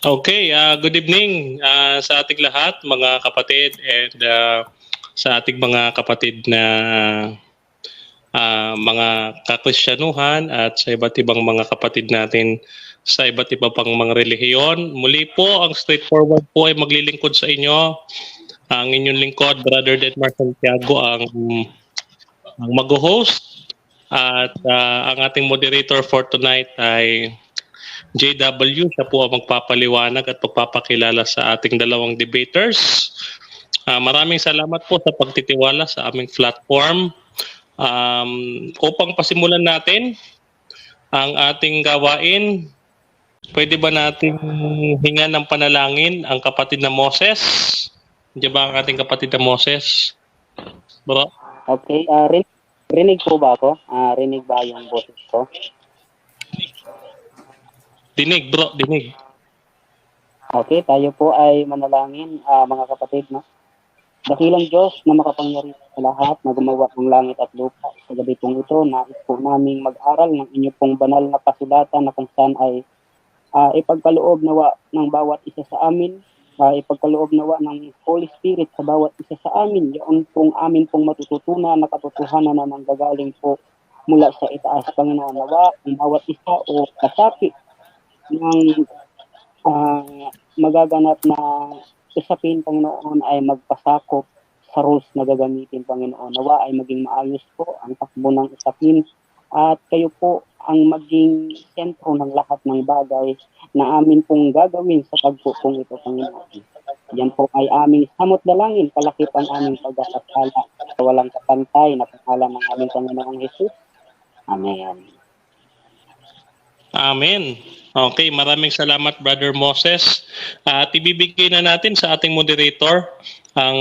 Okay, good evening sa ating lahat, mga kapatid, and sa ating mga kapatid na mga kakristyanuhan at sa iba't ibang mga kapatid natin sa iba't iba pang mga relihiyon. Muli po, ang straightforward po ay maglilingkod sa inyo. Ang inyong lingkod, Brother Denmar Santiago, ang mag-host. At ang ating moderator for tonight ay JW. Siya po ang magpapaliwanag at magpapakilala sa ating dalawang debaters. Maraming salamat po sa pagtitiwala sa aming platform. Upang pasimulan natin ang ating gawain, pwede ba natin hingan ng panalangin ang kapatid na Moses? Diyan ba ang ating kapatid na Moses? Bro? Okay, rinig po ba ako? Rinig ba yung boses ko? Dinig, bro, dinig. Okay, tayo po ay manalangin, mga kapatid, no? Dakilang Diyos na makapangyarihan sa lahat na gumawa ng langit at lupa. Sa gabi pong ito, nais po naming mag-aral ng inyo pong banal na kasulatan na kung saan ay ipagkaloob nawa ng bawat isa sa amin, ipagkaloob nawa ng Holy Spirit sa bawat isa sa amin. Yun pong amin pong matututunan na katotohanan na nanggagaling po mula sa itaas, Panginoon. Nawa ang bawat isa o kasapi ng magaganap na usapin, Panginoon, ay magpasakop sa rules na gagamitin, Panginoon. Nawa ay maging maayos po ang takbo ng usapin at kayo po ang maging sentro ng lahat ng bagay na amin pong gagawin sa tagpo pong ito, Panginoon. Yan po ay aming samot dalangin, kalakip ang aming pagkakasala sa walang kapantay na pangalan ng aming Panginoong Jesus. Amen. Amen. Okay, maraming salamat, Brother Moses. At ibibigay na natin sa ating moderator ang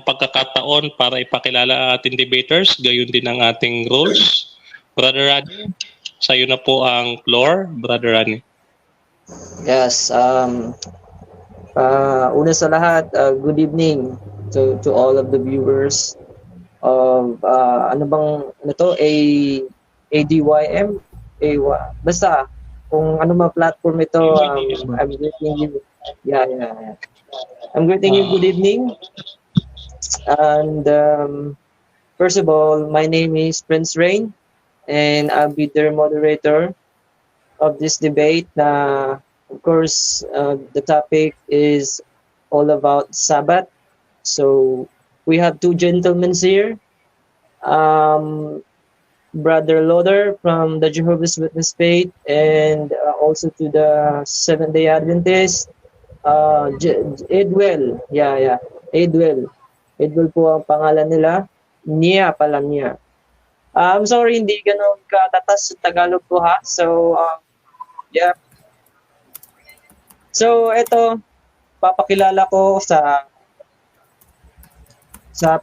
pagkakataon para ipakilala ang ating debaters, gayon din ang ating rules. Brother Rani, sa iyo na po ang floor, Brother Rani. Yes, una sa lahat, good evening to all of the viewers of ADYM, basta kung ano mga platform ito, I'm greeting you. Yeah. I'm greeting you good evening. And first of all, my name is Prince Rain, and I'll be the moderator of this debate. Of course, the topic is all about Sabbath. So we have two gentlemen here. Brother Loder from the Jehovah's Witness faith, and also to the Seventh-day Adventist, Edwell. Edwell po ang pangalan nila. Nia pala niya. I'm sorry, hindi ganun katatas sa Tagalog ko ha. So, yeah. So, ito, papakilala ko sa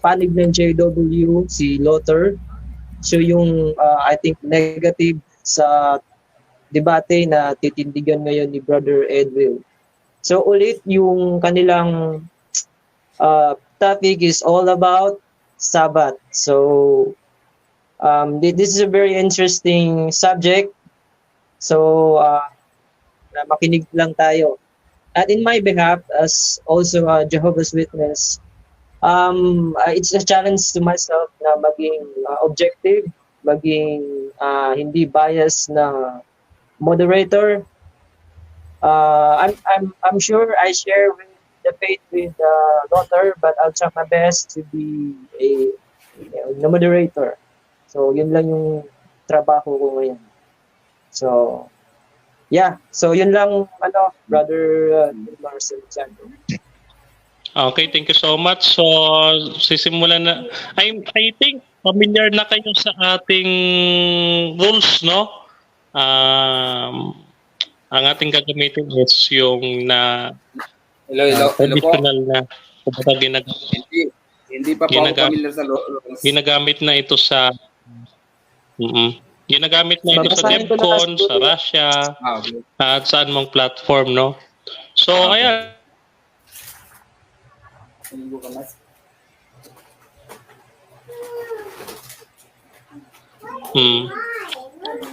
panig ng JW, si Lothar. So, yung, I think, negative sa debate na titindigan ngayon ni Brother Edwin. So, ulit, yung kanilang topic is all about Sabbath. So, this is a very interesting subject. So, makinig lang tayo. At in my behalf, as also a Jehovah's Witness, it's a challenge to myself na maging objective, maging hindi biased na moderator. I'm sure I share with the faith with Lothar, but I'll try my best to be a moderator. So yun lang yung trabaho ko ngayon. So yeah, so yun lang Brother Marcel Santo. Okay, thank you so much. So, sisimulan na. I think familiar na kayo sa ating rules, no? Ang ating gagamitin is yung traditional na hindi pa po ako familiar sa rules. Ginagamit na ito sa ginagamit na ito sa DevCon, sa Russia, at saan mong platform, no? So, ayan.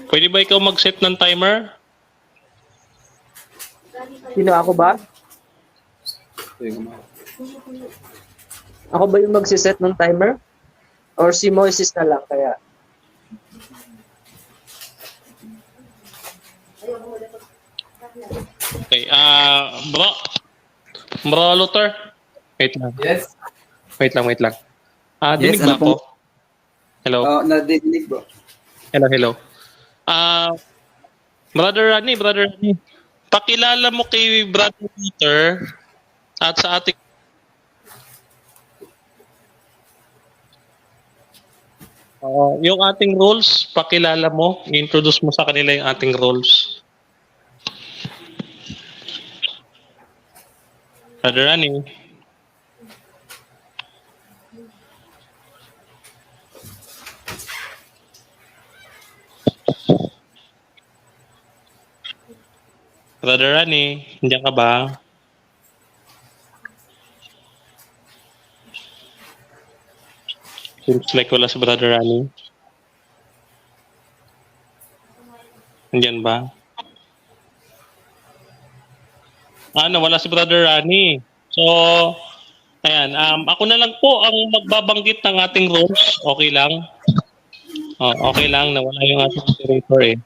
Pwede ba ikaw mag-set ng timer? Sino ako ba? Ako ba yung magsiset ng timer? Or si Moises na lang kaya? Okay, Bro Luther. Wait lang. Yes. Wait lang. Yes, Dinig ba ano po? ako? Hello. Oh, nadidinig bro. Hello. Brother Rani. Pakilala mo kay Brother Peter at sa ating yung ating rules, pakilala mo, i-introduce mo sa kanila yung ating rules. Brother Rani. Brother Rani, nandiyan ka ba? Seems like wala si Brother Rani. Nandiyan ba? Wala si Brother Rani. So, ayan, ako na lang po ang magbabanggit ng ating rules. Okay lang? Okay lang, nawala yung ating moderator eh.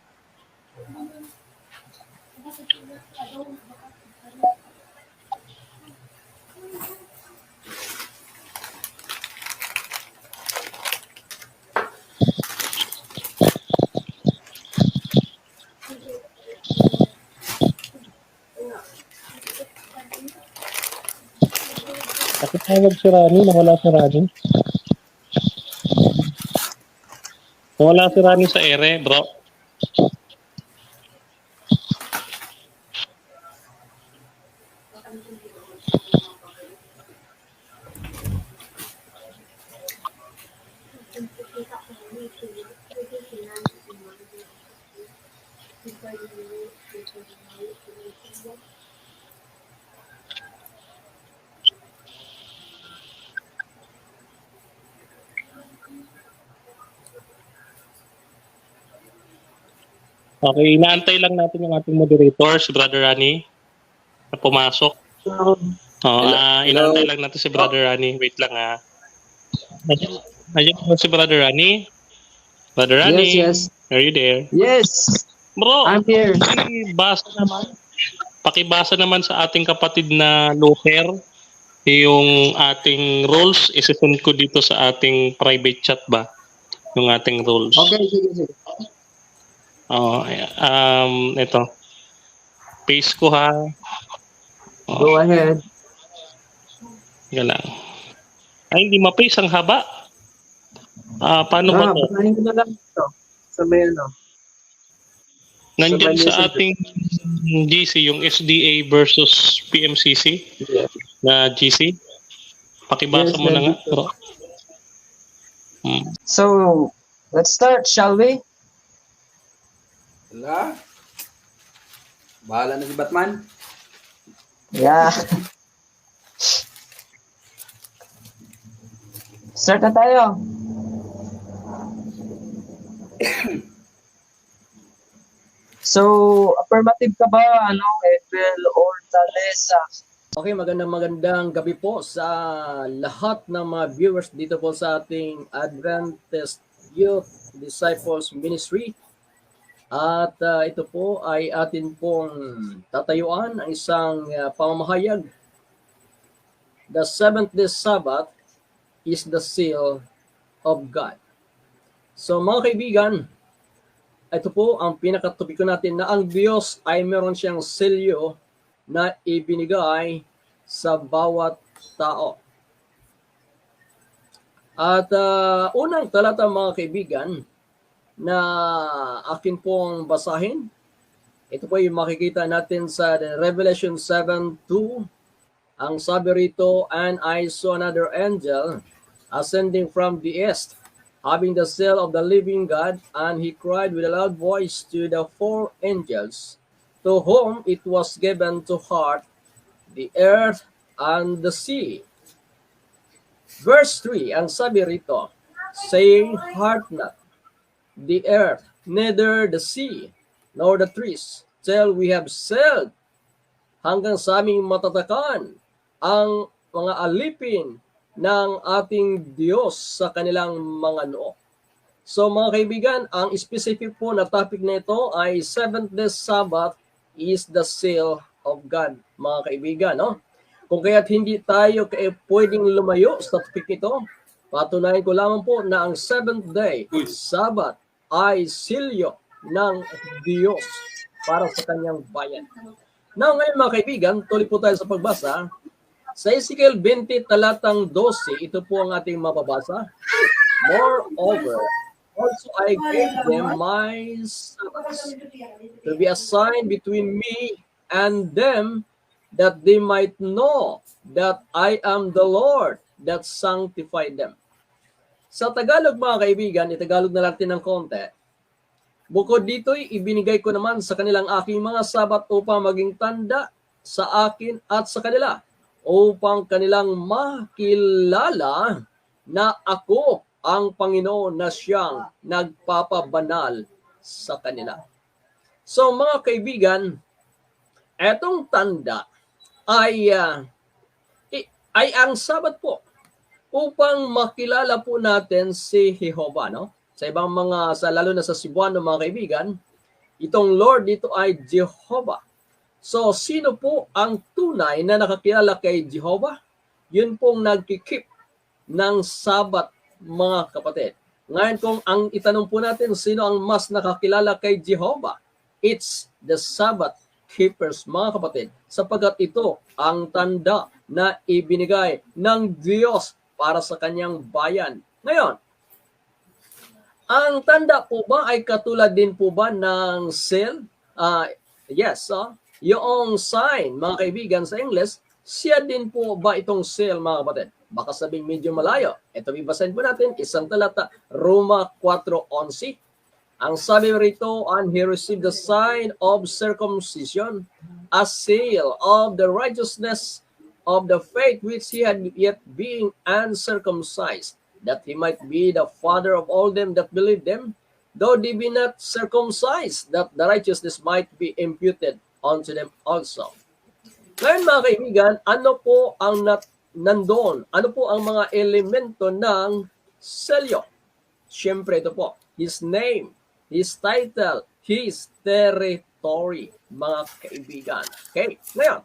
Nakitawag si Rani, nawala si Rani. Nawala si Rani sa ere, bro. Okay, inaantay lang natin yung ating moderator, si Brother Rani, na pumasok. Inaantay lang natin si Brother Rani. Wait lang Nandiyan po si Brother Rani. Brother Rani, Yes. are you there? Yes! Bro, I'm here. Pakibasa naman sa ating kapatid na Luther yung ating rules. Isesend ko dito sa ating private chat ba? Yung ating rules. Okay, sige. Ito. Paste ko ha. Go ahead. Yan lang. Ay, hindi ma-paste. Ang haba. Paano ba ito? Basahin ko na lang ito. Sa may Nandyan Sa sa ating GC, yung SDA versus PMCC na GC. Pakibasa Yes, mo na nga. nandito. Bro. So, let's start, shall we? Wala. Bahala na si Batman. Yeah. Start na tayo. So, affirmative ka ba, Edwel or Talesa? Okay, magandang gabi po sa lahat ng mga viewers dito po sa ating Adventist Youth Disciples Ministry. At ito po ay atin pong tatayuan ang isang pamamahayag. The seventh-day Sabbath is the seal of God. So mga kaibigan, ito po ang pinakatopiko natin na ang Diyos ay meron siyang selyo na ibinigay sa bawat tao. At unang talata mga kaibigan na akin pong basahin, ito po yung makikita natin sa Revelation 7:2. Ang sabi rito, "And I saw another angel ascending from the east, having the seal of the living God, and he cried with a loud voice to the four angels, to whom it was given to heart the earth and the sea." Verse 3, ang sabi rito, saying, "Heart not the earth, neither the sea, nor the trees, till we have sailed hanggang sa aming matatakan ang mga alipin ng ating Diyos sa kanilang mga noo. So mga kaibigan, ang specific po na topic na ito ay Seventh Day Sabbath is the seal of God, mga kaibigan. No? Kung kaya't hindi tayo pwedeng lumayo sa topic ito, patunayan ko lamang po na ang Seventh Day Sabbath ay silyo ng Diyos para sa kanyang bayan. Now ngayon mga kaibigan, tuloy po tayo sa pagbasa. Sa Ezekiel 20 talatang 12, ito po ang ating mababasa. Moreover, also I gave them my Sabbaths to be a sign between me and them, that they might know that I am the Lord that sanctified them. Sa Tagalog mga kaibigan, itagalog na natin ng konti. Bukod dito'y ibinigay ko naman sa kanilang aking mga sabat upang maging tanda sa akin at sa kanila, upang kanilang makilala na ako ang Panginoon na siyang nagpapabanal sa kanila. So mga kaibigan, etong tanda ay ang sabat po upang makilala po natin si Jehovah, no? Sa ibang lalo na sa Cebuano mga kaibigan, itong Lord dito ay Jehovah. So, sino po ang tunay na nakakilala kay Jehovah? Yun pong nagkikip ng Sabat, mga kapatid. Ngayon kung ang itanong po natin, sino ang mas nakakilala kay Jehovah? It's the Sabbath keepers, mga kapatid, sapagkat ito ang tanda na ibinigay ng Diyos para sa kanyang bayan. Ngayon, ang tanda po ba ay katulad din po ba ng seal? Yes, yung sign, mga kaibigan, sa English, siya din po ba itong seal, mga kapatid? Baka sabing medyo malayo. Ito, bibasahin po natin, isang talata, Roma 4:11. Ang sabi rito, and he received the sign of circumcision, a seal of the righteousness of the faith which he had yet being uncircumcised, that he might be the father of all them that believe them, though they be not circumcised, that the righteousness might be imputed unto them also. Ngayon mga kaibigan, ano po ang nandoon? Ano po ang mga elemento ng selyo? Siyempre ito po, his name, his title, his territory, mga kaibigan. Okay, ngayon,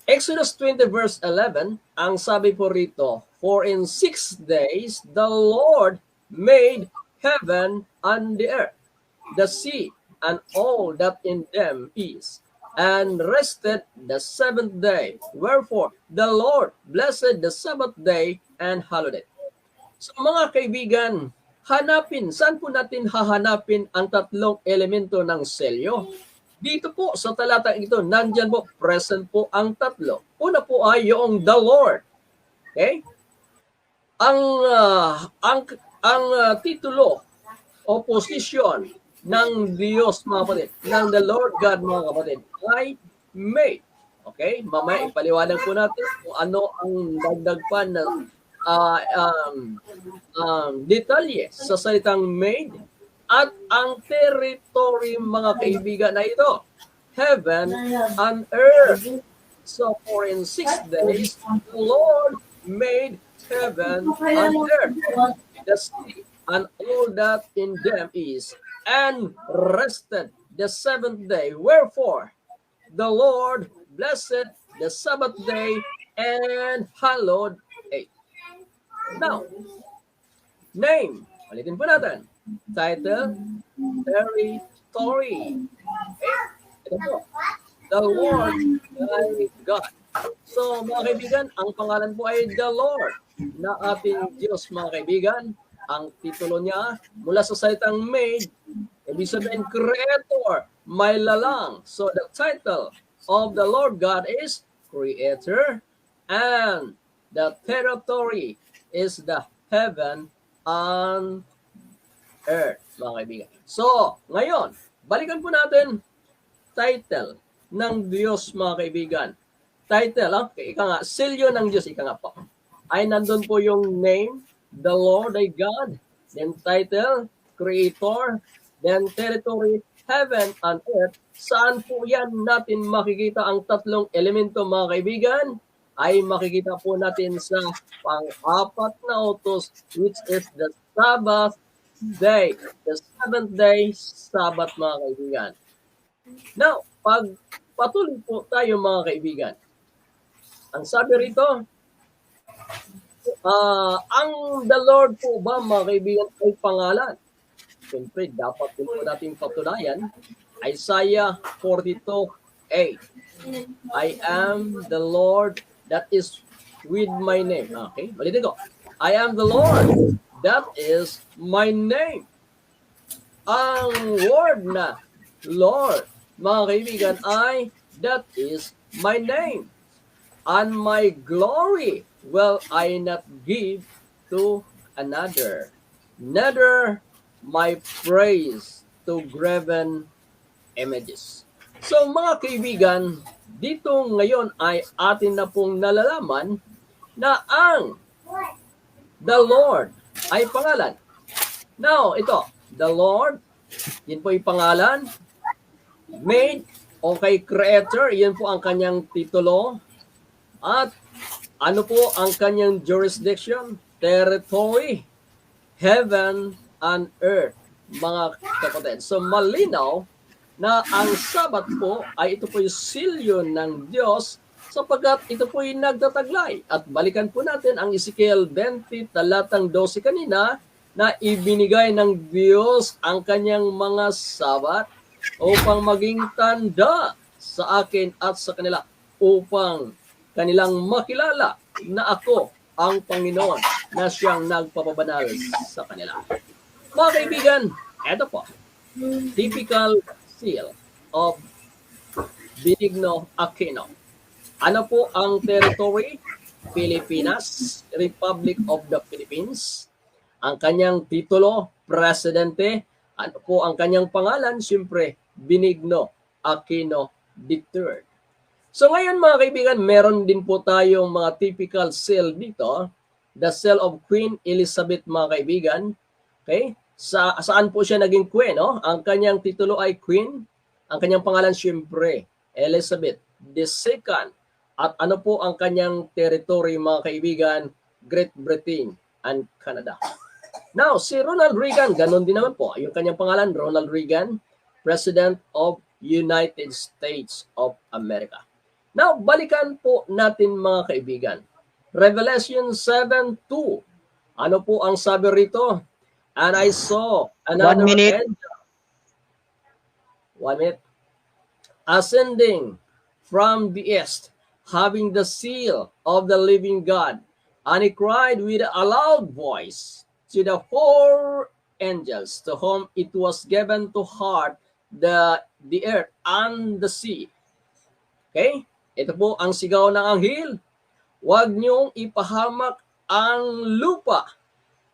Exodus 20 verse 11, ang sabi po rito, for in 6 days the Lord made heaven and the earth, the sea, and all that in them is, and rested the seventh day. Wherefore the Lord blessed the Sabbath day and hallowed it. So mga kaibigan, saan po natin hahanapin ang tatlong elemento ng selyo? Dito po sa talatang ito, nandyan po, present po ang tatlo. Una po ay yung the Lord. Okay? Ang titulo o posisyon ng Diyos, mga kapatid, ng the Lord God, mga kapatid, ay made. Okay? Mamaya ipaliwanag po natin kung ano ang dagdag pa na detalye sa salitang made. At ang territory, mga kaibigan, na ito, heaven and earth. So, for in 6 days, the Lord made heaven and earth, the sea, and all that in them is, and rested the seventh day. Wherefore, the Lord blessed the Sabbath day and hallowed it. Now, name. Ulitin po natin. Title, territory. Okay? Ito po. The Lord thy God. So, mga kaibigan, ang pangalan po ay the Lord na ating Diyos, mga kaibigan. Ang titulo niya, mula sa salitang made, ibig sabihin, creator, may lalang. So, the title of the Lord God is creator, and the territory is the heaven and earth, mga kaibigan. So, ngayon, balikan po natin title ng Diyos, mga kaibigan. Title, ika nga, selyo ng Diyos, ika nga po. Ay nandun po yung name, the Lord thy God, then title, creator, then territory, heaven and earth. Saan po yan natin makikita ang tatlong elemento, mga kaibigan? Ay makikita po natin sa pang-apat na utos, which is the Sabbath day. The seventh day, Sabbath, mga kaibigan. Now, pag patuloy po tayo, mga kaibigan, ang sabi rito, ang the Lord po ba, mga kaibigan, ay pangalan? Siyempre, dapat din po natin patunayan. Isaiah 42:8. I am the Lord that is with my name. Okay, balitin ko. I am the Lord that is my name. Ang word na Lord, mga kaibigan, ay that is my name. And my glory will I not give to another. Neither my praise to graven images. So mga kaibigan, dito ngayon ay atin na pong nalalaman na ang the Lord ay pangalan. Now, ito, the Lord, yun po yung pangalan. Made, okay, creator, yan po ang kanyang titulo. At ano po ang kanyang jurisdiction? Territory, heaven and earth, mga kapatid. So malinaw na ang Sabat po ay ito po yung silyo ng Diyos sapagkat ito po yung nagtataglay. At balikan po natin ang Ezekiel 20, talatang 12 kanina na ibinigay ng Diyos ang kanyang mga Sabat upang maging tanda sa akin at sa kanila upang kanilang makilala na ako ang Panginoon na siyang nagpapabanal sa kanila. Mga kaibigan, ito po, typical seal of Benigno Aquino. Ano po ang territory? Pilipinas, Republic of the Philippines. Ang kanyang titulo, Presidente. Ano po ang kanyang pangalan? Siyempre, Benigno Aquino III. So ngayon mga kaibigan, meron din po tayong mga typical seal dito. The seal of Queen Elizabeth, mga kaibigan. Okay? Saan po siya naging queen? No? Ang kanyang titulo ay Queen. Ang kanyang pangalan siyempre, Elizabeth II. At ano po ang kanyang territory, mga kaibigan? Great Britain and Canada. Now, si Ronald Reagan, ganun din naman po. Yung kanyang pangalan, Ronald Reagan, President of United States of America. Now, balikan po natin mga kaibigan. Revelation 7:2. Ano po ang sabi rito? And I saw another 1 minute. angel. 1 minute. Ascending from the east, having the seal of the living God. And he cried with a loud voice to the four angels to whom it was given to heart the earth and the sea. Okay? Ito po ang sigaw ng anghel. Huwag niyong ipahamak ang lupa,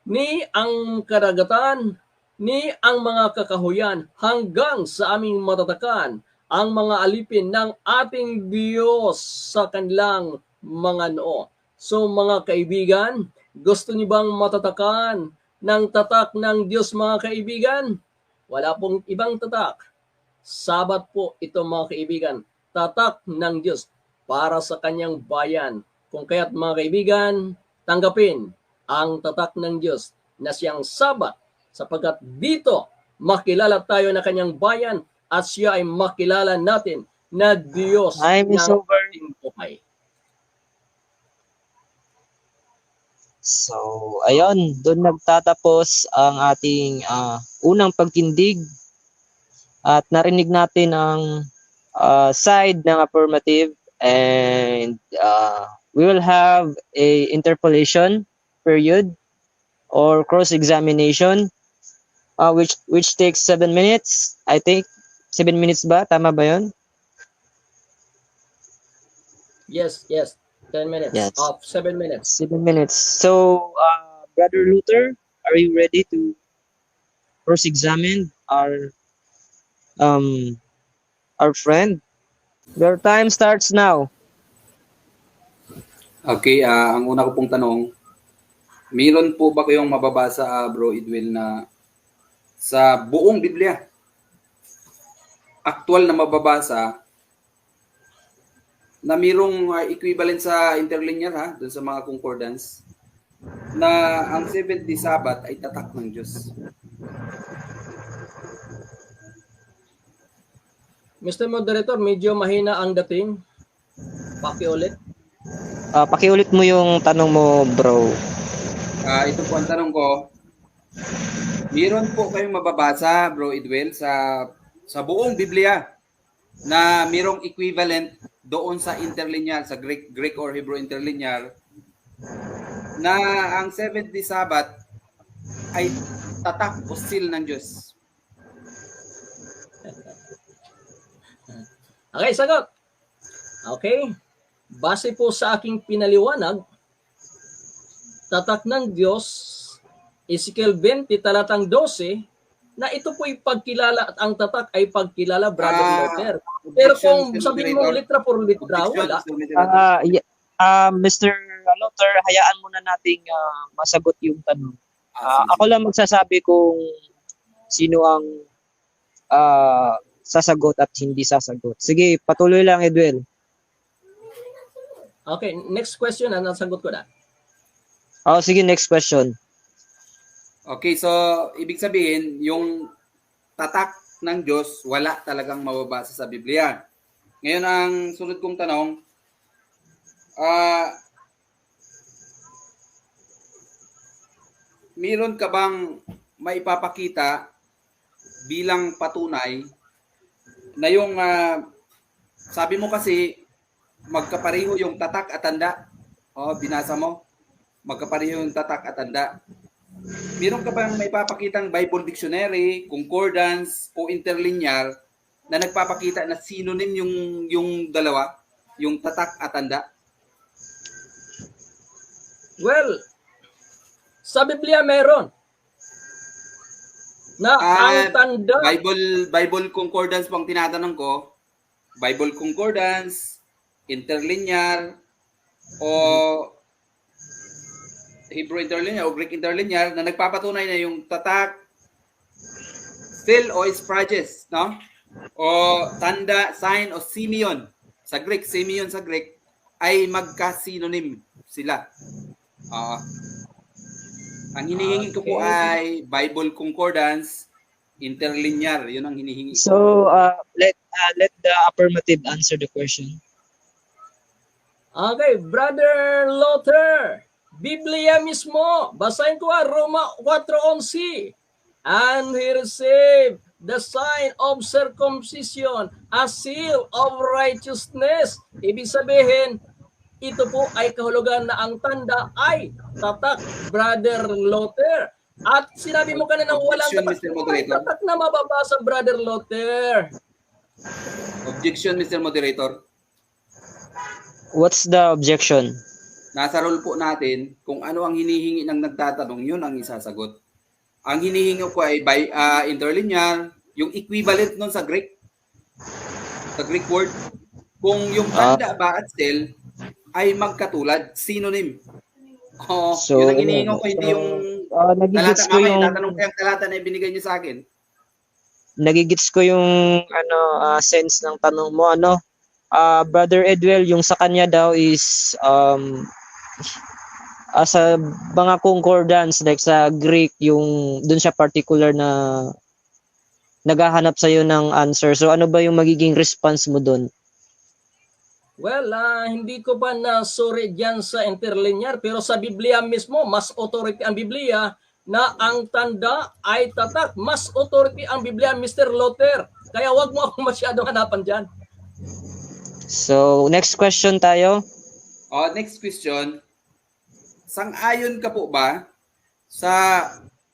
ni ang karagatan, ni ang mga kakahuyan, hanggang sa aming matatakan ang mga alipin ng ating Diyos sa kanilang mga noo. So mga kaibigan, gusto niyo bang matatakan ng tatak ng Diyos, mga kaibigan? Wala pong ibang tatak. Sabat po ito, mga kaibigan. Tatak ng Diyos para sa kanyang bayan. Kung kaya't mga kaibigan, tanggapin ang tatak ng Diyos na siyang Sabat sapagkat dito makilala tayo na kanyang bayan at siya ay makilala natin na Diyos Time is ng over. ating buhay. So, ayun, doon nagtatapos ang ating unang pagtindig at narinig natin ang side ng affirmative and we will have a interpolation period or cross-examination which takes 7 minutes, I think. 7 minutes ba? Tama ba yun? Yes. 10 minutes. Yes. 7 minutes. 7 minutes. So, Brother Luther, are you ready to cross-examine our friend? Your time starts now. Okay, ang una ko pong tanong, meron po ba kayong mababasa, Bro Edwin, na sa buong Biblia actual na mababasa na mayroong equivalent sa interlinear ha, dun sa mga concordance, na ang seventh day Sabbath ay tatak ng Diyos. Mr. Moderator, medyo mahina ang dating. Pakiulit. Pakiulit mo yung tanong mo, bro. Ito po ang tanong ko. Meron po kayong mababasa, Bro Edwel, sa buong Biblia na mayroong equivalent doon sa interlinear, sa Greek or Hebrew interlinear, na ang seventh day Sabbath ay tatak o seal ng Diyos. Okay, sagot. Okay. Base po sa aking pinaliwanag, tatak ng Diyos, Ezekiel 20, talatang 12, na ito po'y pagkilala at ang tatak ay pagkilala, Brother Luther. Pero kung sabihin mo litra por litra, wala. Mr. Luther, hayaan muna nating masagot yung tanong. Ako lang magsasabi kung sino ang sasagot at hindi sasagot. Sige, patuloy lang, Edwel. Okay, next question, nasagot ko na. Sige, next question. Okay, so ibig sabihin, yung tatak ng Diyos, wala talagang mababasa sa Biblia. Ngayon, ang sunod kong tanong, meron ka bang maipapakita bilang patunay na yung, sabi mo kasi, magkapareho yung tatak at tanda. Binasa mo, magkapareho yung tatak at tanda. Meron ka bang maipapakitang Bible Dictionary, concordance o interlinear na nagpapakita na synonym yung dalawa, yung tatak at tanda? Well, sa Biblia meron. Na ang tanda. Bible concordance pang tinatanong ko. Bible concordance, interlinear, o Hebrew interlinear o Greek interlinear na nagpapatunay na yung tatak, still o isprages, no? O tanda, sign o simeon sa Greek, simeon sa Greek ay magka-synonym sila. Ang hinihingi ko po ay Bible concordance, interlinear, yun ang hinihingi. So, let the affirmative answer the question. Okay, Brother Luther, Biblia mismo, basahin ko Roma 4:11. And he received the sign of circumcision, a seal of righteousness. Ibig sabihin, ito po ay kahulugan na ang tanda ay tatak, Brother Luther. At sinabi mo kanina walang tatak na mababasa, Brother Luther. Objection, Mr. Moderator. What's the objection? Nasa role po natin kung ano ang hinihingi ng nagtatanong, yun ang isasagot. Ang hinihingi ko ay by interlinear, yung equivalent nun sa Greek word. Kung yung tanda ba at seal ay magkatulad, synonym. So, yun ang hinihingi ko, hindi yung nagigits talata. ko yung Tatanong ko yung talata na ibinigay niyo sa akin. nagigits ko yung sense ng tanong mo, Brother Edwel, yung sa kanya daw is sa mga concordance like sa Greek, yung dun siya particular na naghahanap sa iyo ng answer. So ano ba yung magiging response mo dun? Well, hindi ko pa nasuri dyan sa interlinear, pero sa Biblia mismo, mas authority ang Biblia na ang tanda ay tatak. Mas authority ang Biblia, Mr. Luther. Kaya wag mo akong masyadong hanapan dyan. So, next question tayo. Next question. Sang-ayon ka po ba sa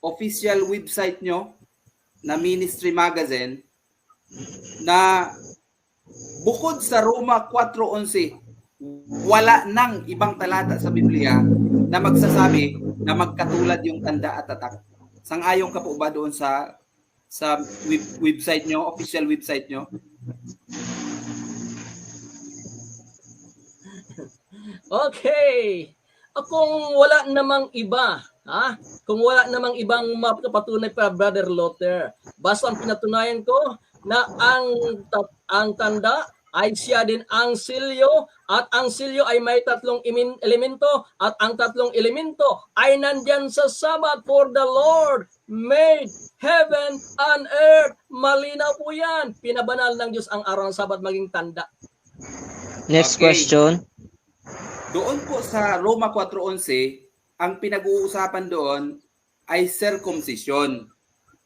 official website nyo na Ministry Magazine na bukod sa Roma 4:11, wala nang ibang talata sa Biblia na magsasabi na magkatulad yung tanda at tatak? Sang-ayon ka po ba doon sa website nyo, official website nyo? Okay. Kung wala namang iba, kung wala namang ibang mapapatunay pa, Brother Luther, basta ang pinatunayan ko, na ang tanda ay siya din ang silyo at ang silyo ay may tatlong elemento at ang tatlong elemento ay nandyan sa Sabat. For the Lord made heaven and earth. Malinaw po yan. Pinabanal ng Diyos ang araw ng Sabat maging tanda. Next Okay. question. Doon po sa Roma 4:11, ang pinag-uusapan doon ay circumcision,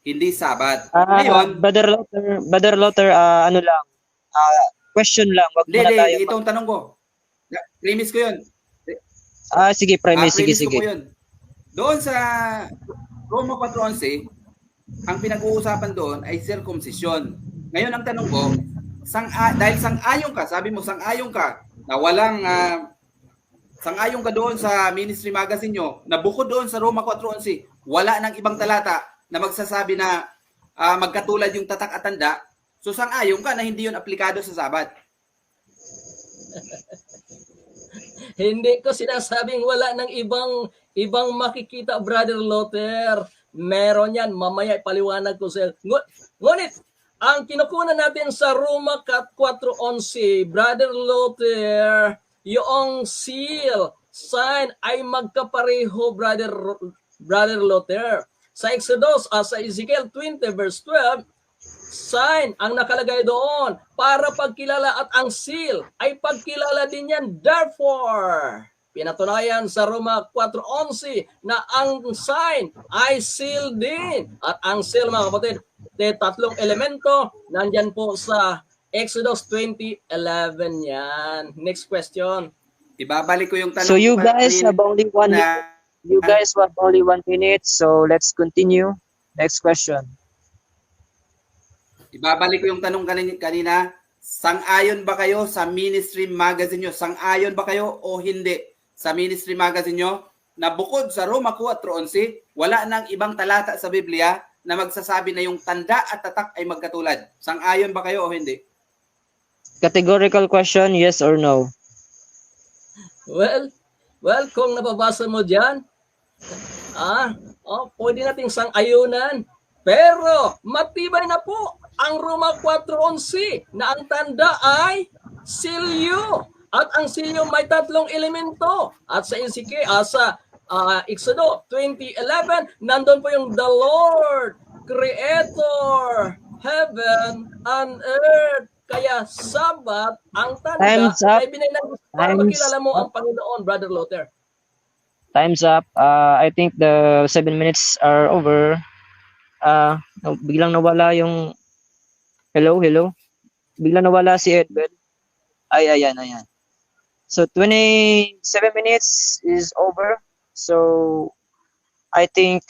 hindi Sabat. Ngayon, Brother Lotter, ano lang, question lang, wag muna tayo. hindi, itong tanong ko. Premise ko yun. Sige, premise, sige, Premise ko sige. po yun. Doon sa Roma 4:11, ang pinag-uusapan doon ay circumcision. Ngayon ang tanong ko, dahil sang-ayon ka, sabi mo sang-ayon ka, na walang sang-ayon ka doon sa Ministry Magazine nyo, na bukod doon sa Roma 4:11, wala nang ibang talata na magsasabi na magkatulad yung tatak at tanda. So sang-ayon ka na hindi yun aplikado sa Sabat. Hindi ko sinasabing wala ng ibang makikita, Brother Lotter. Meron yan. Mamaya ipaliwanag ko sa ngunit, ang kinukunan natin sa Roma 4:11, Brother Lotter, yung seal, sign ay magkapareho, Brother Lotter. Sa Exodus, sa Ezekiel 20 verse 12, sign ang nakalagay doon para pagkilala at ang seal ay pagkilala din yan. Therefore, pinatunayan sa Roma 4:11 na ang sign ay seal din. At ang seal, mga kapatid, tatlong elemento, nandyan po sa Exodus 20:11 yan. Next question. Ibabalik ko yung tanong So you ko guys kanina have only 1 minute. na You guys have only 1 minute, so let's continue. Next question. ibabalik ko yung tanong kanina, sang-ayon ba kayo sa Ministry Magazine nyo? Sang-ayon ba kayo o hindi sa Ministry Magazine nyo na bukod sa Roma 4:11, wala nang ibang talata sa Biblia na magsasabi na yung tanda at tatak ay magkatulad? Sang-ayon ba kayo o hindi? Categorical question, yes or no? Well, kung nababasa mo dyan, pwede nating sang-ayunan. Pero matibay na po ang Roma 4:11 na ang tanda ay silyo. At ang silyo may tatlong elemento. At sa Exodus 20:11, nandun po yung the Lord, Creator, heaven and earth. Kaya Sabat, ang tanda, Time's up. ay binigyan para makilala mo ang Panginoon, Brother Lotter. Time's up. I think the 7 minutes are over. Biglang nawala yung hello. Biglang nawala si Edwin. Ayan. So 27 minutes is over. So I think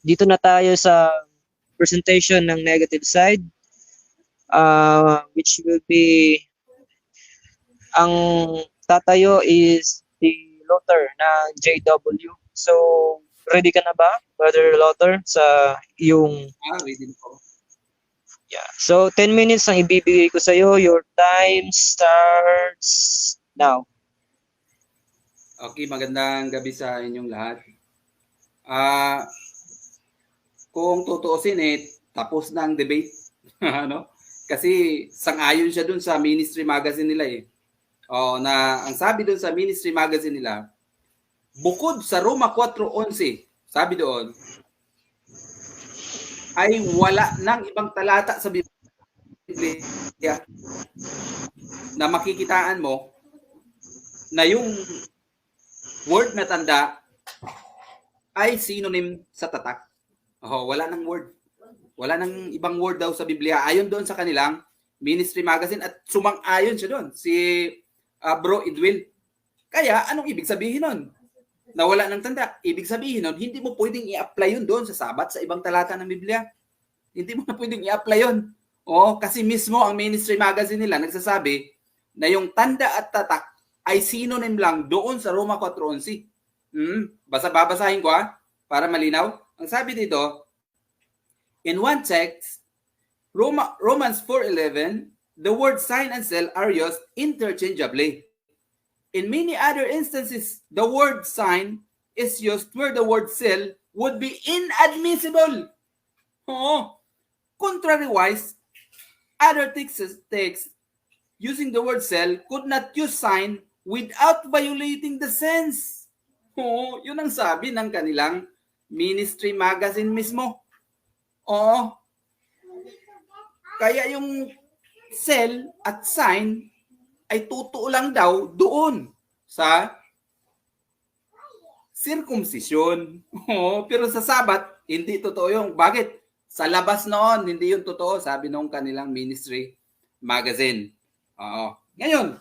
dito na tayo sa presentation ng negative side, which will be ang tatayo is si Lotter na JW. So ready ka na ba, Brother Lotter, sa yung Ready po. yeah. So 10 minutes ang ibibigay ko sa iyo. Your time starts now. Okay, magandang gabi sa inyong lahat. Kung tutuusin tapos na ang debate. Ano? Kasi sang-ayon siya dun sa Ministry Magazine nila na ang sabi dun sa Ministry Magazine nila, bukod sa Roma 4:11, sabi doon, ay wala nang ibang talata sa Biblia na makikitaan mo na yung word na tanda ay synonym sa tatak. Wala nang word. Wala nang ibang word daw sa Biblia. Ayon doon sa kanilang Ministry Magazine at sumang-ayon siya doon, si Bro Edwin. Kaya anong ibig sabihin nun? Na wala nang tanda. Ibig sabihin nun, hindi mo pwedeng i-apply yun doon sa Sabat, sa ibang talata ng Biblia. Hindi mo na pwedeng i-apply yun. Kasi mismo ang Ministry Magazine nila nagsasabi na yung tanda at tatak ay synonym lang doon sa Roma 4:11. Babasahin ko para malinaw. Ang sabi dito, in one text, Romans 4:11, the word sign and seal are used interchangeably. In many other instances, the word sign is used where the word seal would be inadmissible. Contrariwise, other texts using the word cell could not use sign without violating the sense. Oo, yun ang sabi ng kanilang ministry magazine mismo. Oo. Kaya yung cell at sign ay totoo lang daw doon sa circumcision. Oo, pero sa Sabat, hindi totoo yung. Bakit? Sa labas noon, hindi yun totoo, sabi nung kanilang ministry magazine. Oo. Ngayon,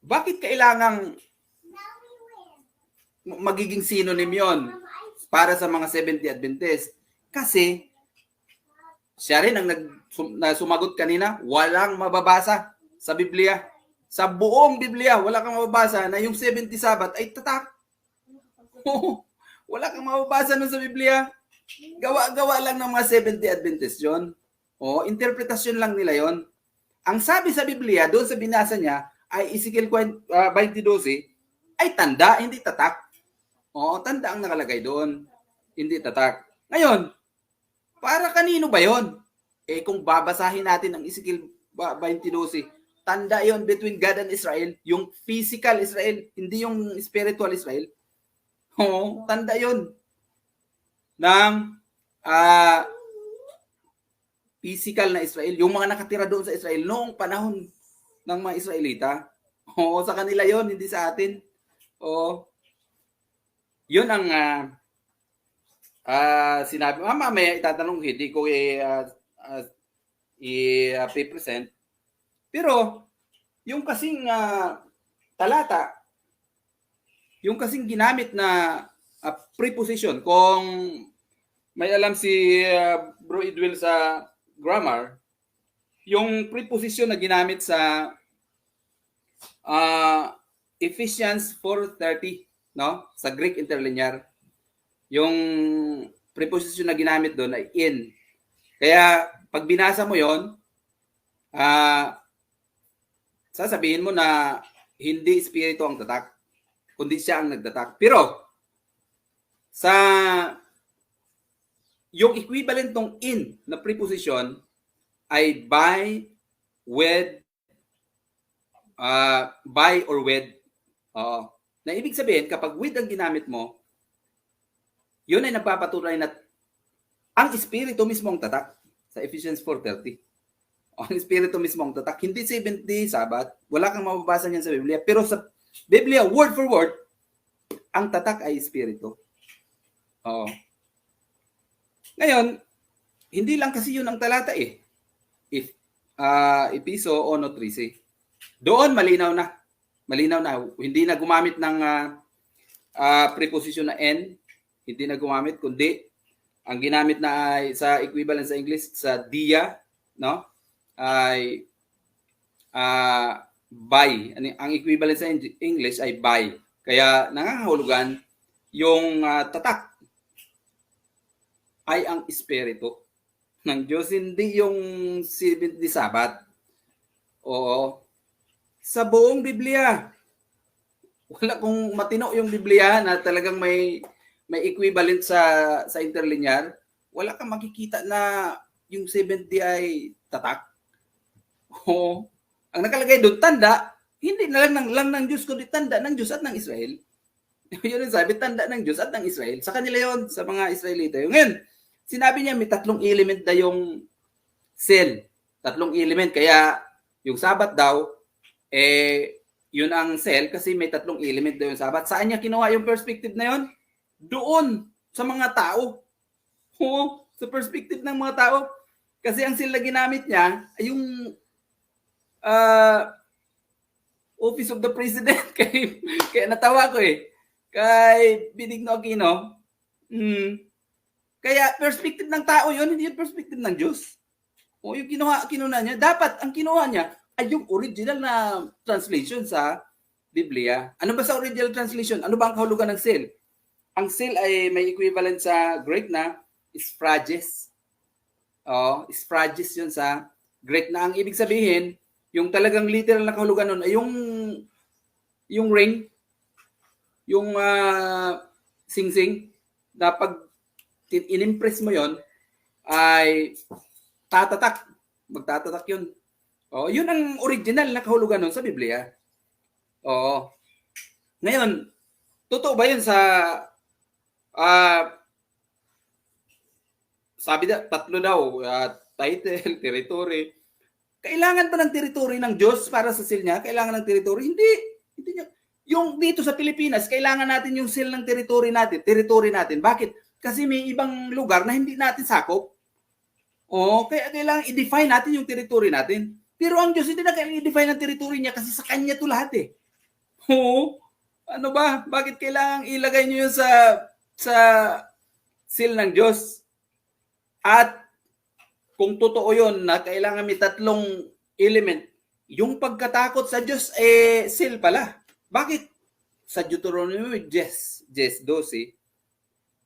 bakit kailangang magiging synonym yon para sa mga Seventh-day Adventist? Kasi siya rin ang sumagot kanina, walang mababasa sa Biblia. Sa buong Biblia, wala kang mababasa na yung 70 Sabat ay tatak. Wala kang mababasa nun sa Biblia. Gawa-gawa lang ng mga Seventh-day Adventist yun. Interpretasyon lang nila yon. Ang sabi sa Biblia, doon sa binasa niya, ay Ezekiel 20:12, ay tanda, hindi tatak. Tanda ang nakalagay doon. Hindi tatak. Ngayon, para kanino ba yon? Kung babasahin natin ang Ezekiel 20:12, tanda yon between God and Israel, yung physical Israel, hindi yung spiritual Israel. Tanda yon ng physical na Israel, yung mga nakatira doon sa Israel noong panahon ng mga Israelita. Sa kanila yon, hindi sa atin. Yun ang sinabi. Mamaya itatanong, hindi ko i-present. Pero yung kasing talata, yung kasing ginamit na preposition, kung may alam si Bro Edwil sa grammar, yung preposition na ginamit sa Ephesians 4:30, no? Sa Greek interlinear, yung preposition na ginamit doon ay in. Kaya pag binasa mo yon, sasabihin mo na hindi espiritu ang tatak, kundi siya ang nagtatak. Pero sa yung equivalent ng in na preposition ay by, with, by or with. Na ibig sabihin, kapag with ang ginamit mo, yun ay nagpapatunay na ang espiritu mismo ang tatak sa Ephesians 4:30. Ang espiritu mismo ang tatak. Hindi 70 Sabat. Wala kang mababasa niyan sa Biblia. Pero sa Biblia, word for word, ang tatak ay espiritu. Ngayon, hindi lang kasi yun ang talata eh. Episo 1:13. Doon malinaw na. Malinaw na. Hindi na gumamit ng preposition na n. Hindi na gumamit, kundi ang ginamit na ay sa equivalent sa English, sa dia, no? Ay by. Ang equivalent sa English ay by. Kaya nangangahulugan yung tatak ay ang espiritu ng Diyos, hindi yung 70 Sabat. Sa buong Biblia. Wala kung matino yung Biblia na talagang may equivalent sa interlinear, wala kang makikita na yung 70 ay tatak. Ang nakalagay doon, tanda, hindi na lang ng Diyos, kundi tanda ng Diyos at ng Israel. Yun yung sabi, tanda ng Diyos at ng Israel. Sa kanila yon, sa mga Israelita. Ngayon, sinabi niya may 3 element na yung cell. 3 element. Kaya yung Sabat daw, yun ang cell kasi may 3 element daw yung Sabat. Saan niya kinuha yung perspective na yun? Doon sa mga tao. Sa perspective ng mga tao. Kasi ang cell na ginamit niya ay yung Office of the President. Kaya natawa ko kay Benigno Aquino. Kaya perspective ng tao yun, hindi yung perspective ng Diyos. Yung kinuha niya, dapat ang kinuha niya ay yung original na translation sa Biblia. Ano ba sa original translation? Ano ba ang kahulugan ng cell? Ang cell ay may equivalent sa Greek na sphragis. Sphragis yun sa Greek, na ang ibig sabihin, yung talagang literal na kahulugan nun ay yung ring, yung singsing, na pag inimpress mo yon ay tatatak. Magtatatak yun. Oh, yun ang original na kahulugan nun sa Biblia. Oo. Ngayon, totoo ba yun sa sabi na, tatlo daw, title, territory. Kailangan ba ng territory ng Diyos para sa seal niya? Kailangan ng territory? Hindi. Hindi niya. Yung dito sa Pilipinas, kailangan natin yung seal ng territory natin. Bakit? Kasi may ibang lugar na hindi natin sakop. O, kaya kailangan i-define natin yung territory natin. Pero ang Diyos, hindi na kailangan i-define ang territory niya kasi sa Kanya to lahat eh. Oo. Ano ba? Bakit kailangan ilagay niyo yun sa seal ng Diyos? At kung totoo yun na kailangan may tatlong element, yung pagkatakot sa Diyos, seal pala. Bakit? Sa Deuteronomy 10:12,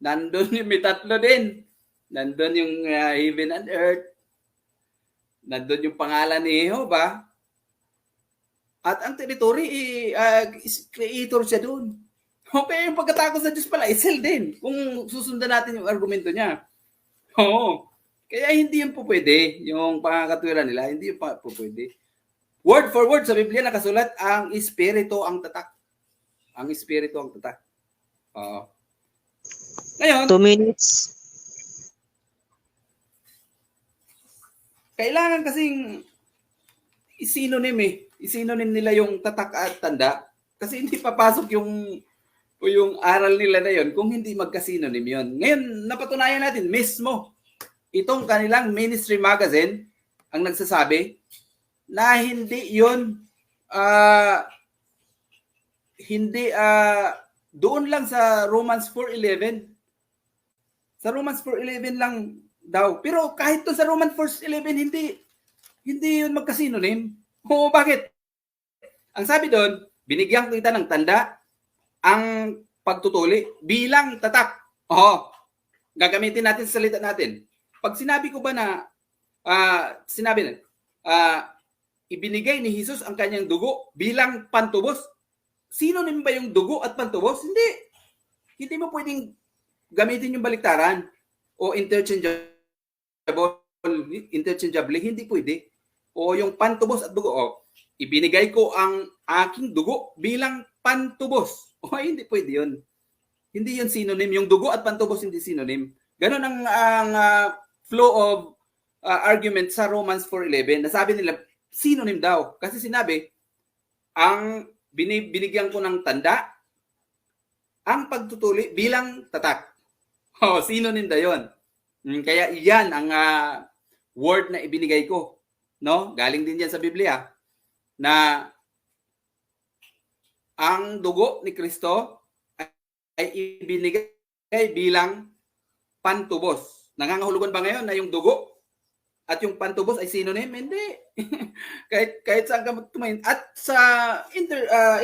nandun yung may tatlo din. Nandun yung heaven and earth. Nandun yung pangalan ni Jehovah. At ang territory, creator siya doon. Okay, yung pagkatakot sa Diyos pala, seal din. Kung susundan natin yung argumento niya. Oo. Kaya hindi yun po pwede. Yung pangakatwiran nila, hindi yun po pwede. Word for word sa Biblia nakasulat, ang Espiritu ang tatak. Ang Espiritu ang tatak. Ngayon, 2 minutes. kailangan kasing isinonym nila yung tatak at tanda kasi hindi papasok yung aral nila na yon kung hindi magka-synonym yon. Ngayon, napatunayan natin mismo itong kanilang ministry magazine ang nagsasabi na hindi yon doon lang sa Romans 4:11. Sa Romans 4:11 lang daw. Pero kahit to sa Romans 4:11 hindi yun magka-synonym. O bakit? Ang sabi doon, binigyan kita ng tanda ang pagtutuli bilang tatak. Gagamitin natin sa salita natin. Pag sinabi ko ba na ibinigay ni Jesus ang kanyang dugo bilang pantubos, synonym ba yung dugo at pantubos? Hindi. Hindi mo pwedeng gamitin yung baliktaran o interchangeably, hindi pwede. O yung pantubos at dugo, ibinigay ko ang aking dugo bilang pantubos. Hindi pwede yun. Hindi yun synonym. Yung dugo at pantubos hindi synonym. Ganon ang flow of argument sa Romans 4:11. Nasabi nila, synonym daw. Kasi sinabi, ang binigyan ko ng tanda, ang pagtutuli bilang tatak. Synonym daw yun. Kaya iyan ang word na ibinigay ko. No? Galing din yan sa Biblia na ang dugo ni Kristo ay ibinigay bilang pantubos. Nangangahulugan ba ngayon na yung dugo at yung pantubos ay synonym? Hindi. kahit saan ka tumayin. At sa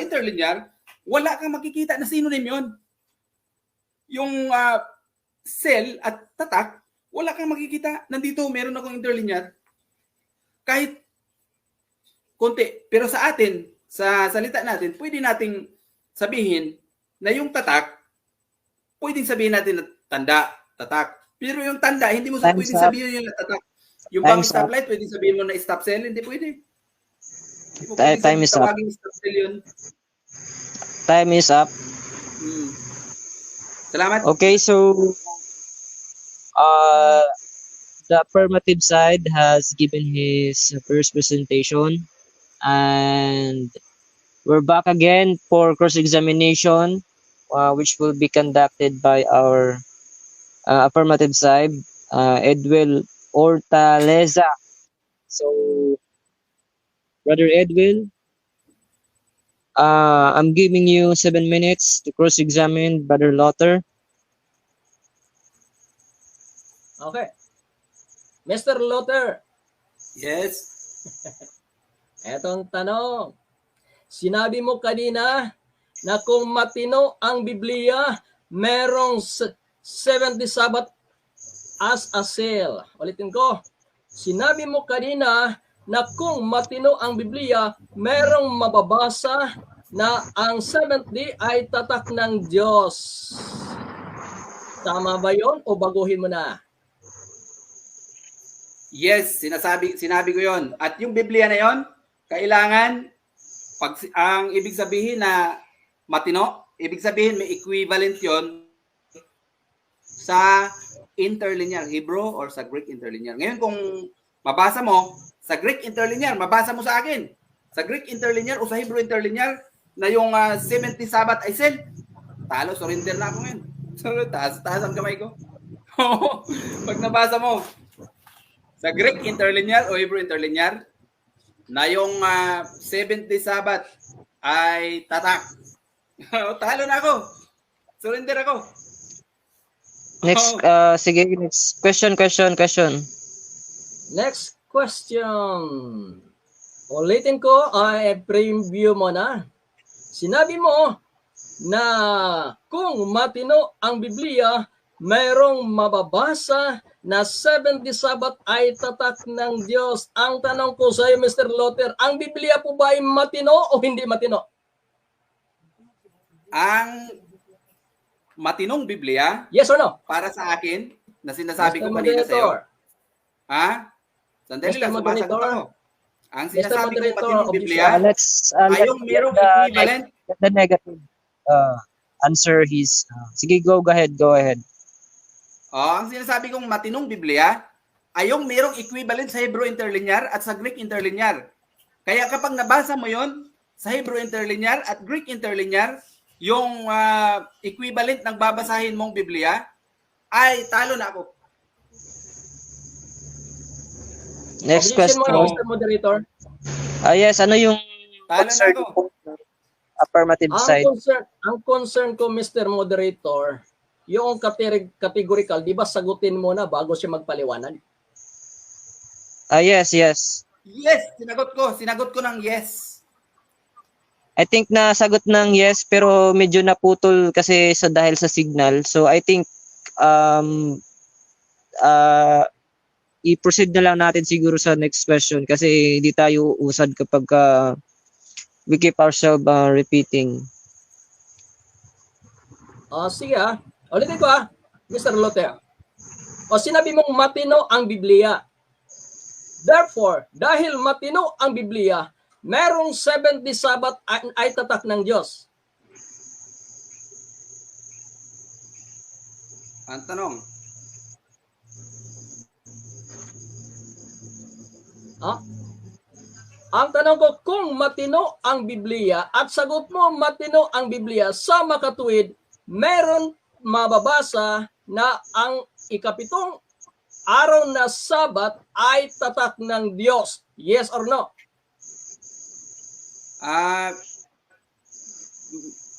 interlinear, wala kang makikita na synonym yun. Yung cell at tatak, wala kang makikita. Nandito, meron akong interlinear. Kahit konti. Pero sa atin, sa salita natin, pwede nating sabihin na yung tatak, pwedeng sabihin natin na tanda, tatak. Pero yung tanda, hindi mo pwedeng sabihin yung tatak. Yung bang stoplight, pwedeng sabihin mo na stop cell, hindi pwede. Time is up. Stop cell yun. Time is up. Salamat. Okay, so the affirmative side has given his first presentation, and we're back again for cross-examination, which will be conducted by our affirmative side, Edwil Ortaleza. So, Brother Edwil, I'm giving you 7 minutes to cross-examine Brother Lotter. Okay. Mr. Lotter. Yes. Etong tanong. Sinabi mo kanina na kung matino ang Biblia, merong 70 Sabbath as a seal. Ulitin ko. Sinabi mo kanina na kung matino ang Biblia, merong mababasa na ang 7th day ay tatak ng Diyos. Tama ba yon o baguhin mo na? Yes, sinabi ko 'yon. At yung Biblia na 'yon, kailangan ang ibig sabihin na matino, ibig sabihin may equivalent 'yon sa interlinear Hebrew or sa Greek interlinear. Ngayon kung mabasa mo sa Greek interlinear, mabasa mo sa akin. Sa Greek interlinear o sa Hebrew interlinear na yung 70 Sabbath ay sin. Talo, surrender na ako ngayon. So, taas ang kamay ko. Pag nabasa mo sa Greek interlinear o Hebrew interlinear na yung 70 Sabbath ay tatak. Talo na ako. Surrender ako. Next, sige, next question. Next question. Ulitin ko, preview mo na. Sinabi mo na kung matino ang Biblia, mayroong mababasa na 70 Sabbath ay tatak ng Diyos. Ang tanong ko sa iyo, Mr. Luther, ang Biblia po ba ay matino o hindi matino? Ang matinong Biblia, Yes or no? para sa akin, na sinasabi Mr. ko kanina sa iyo. Moderator. Ha? Sandali Mr. lang, sumasagot Moderator. ako. Ang Mr. sinasabi kong Moderator, matinong Biblia, Let's ay yung merong equivalent. let the negative answer his. Sige, go ahead. Ang sinasabi kong matinong Biblia ay yung merong equivalent sa Hebrew interlinear at sa Greek interlinear. Kaya kapag nabasa mo yon sa Hebrew interlinear at Greek interlinear, yung equivalent ng babasahin mong Biblia, ay talo na ako. Next Objection mo, question. Mr. Moderator. Yes, ano yung Talo na concern ako. po? Affirmative side. Ang concern ko, Mr. Moderator, yung categorical, di ba sagutin mo na bago siya magpaliwanag? Yes. Yes, sinagot ko ng yes. I think nasagot ng yes, pero medyo naputol kasi dahil sa signal. So I think i-proceed na lang natin siguro sa next question kasi hindi tayo usad kapag we keep ourselves repeating. Sige ulitin ko Mr. Luther. Sinabi mong matino ang Biblia. Therefore, dahil matino ang Biblia, merong 70 Sabbath ay tatak ng Diyos. Ang tanong, Ang tanong ko, kung matino ang Biblia at sagot mo matino ang Biblia sa makatuwid, meron mababasa na ang ikapitong araw na Sabat ay tatak ng Diyos. Yes or no?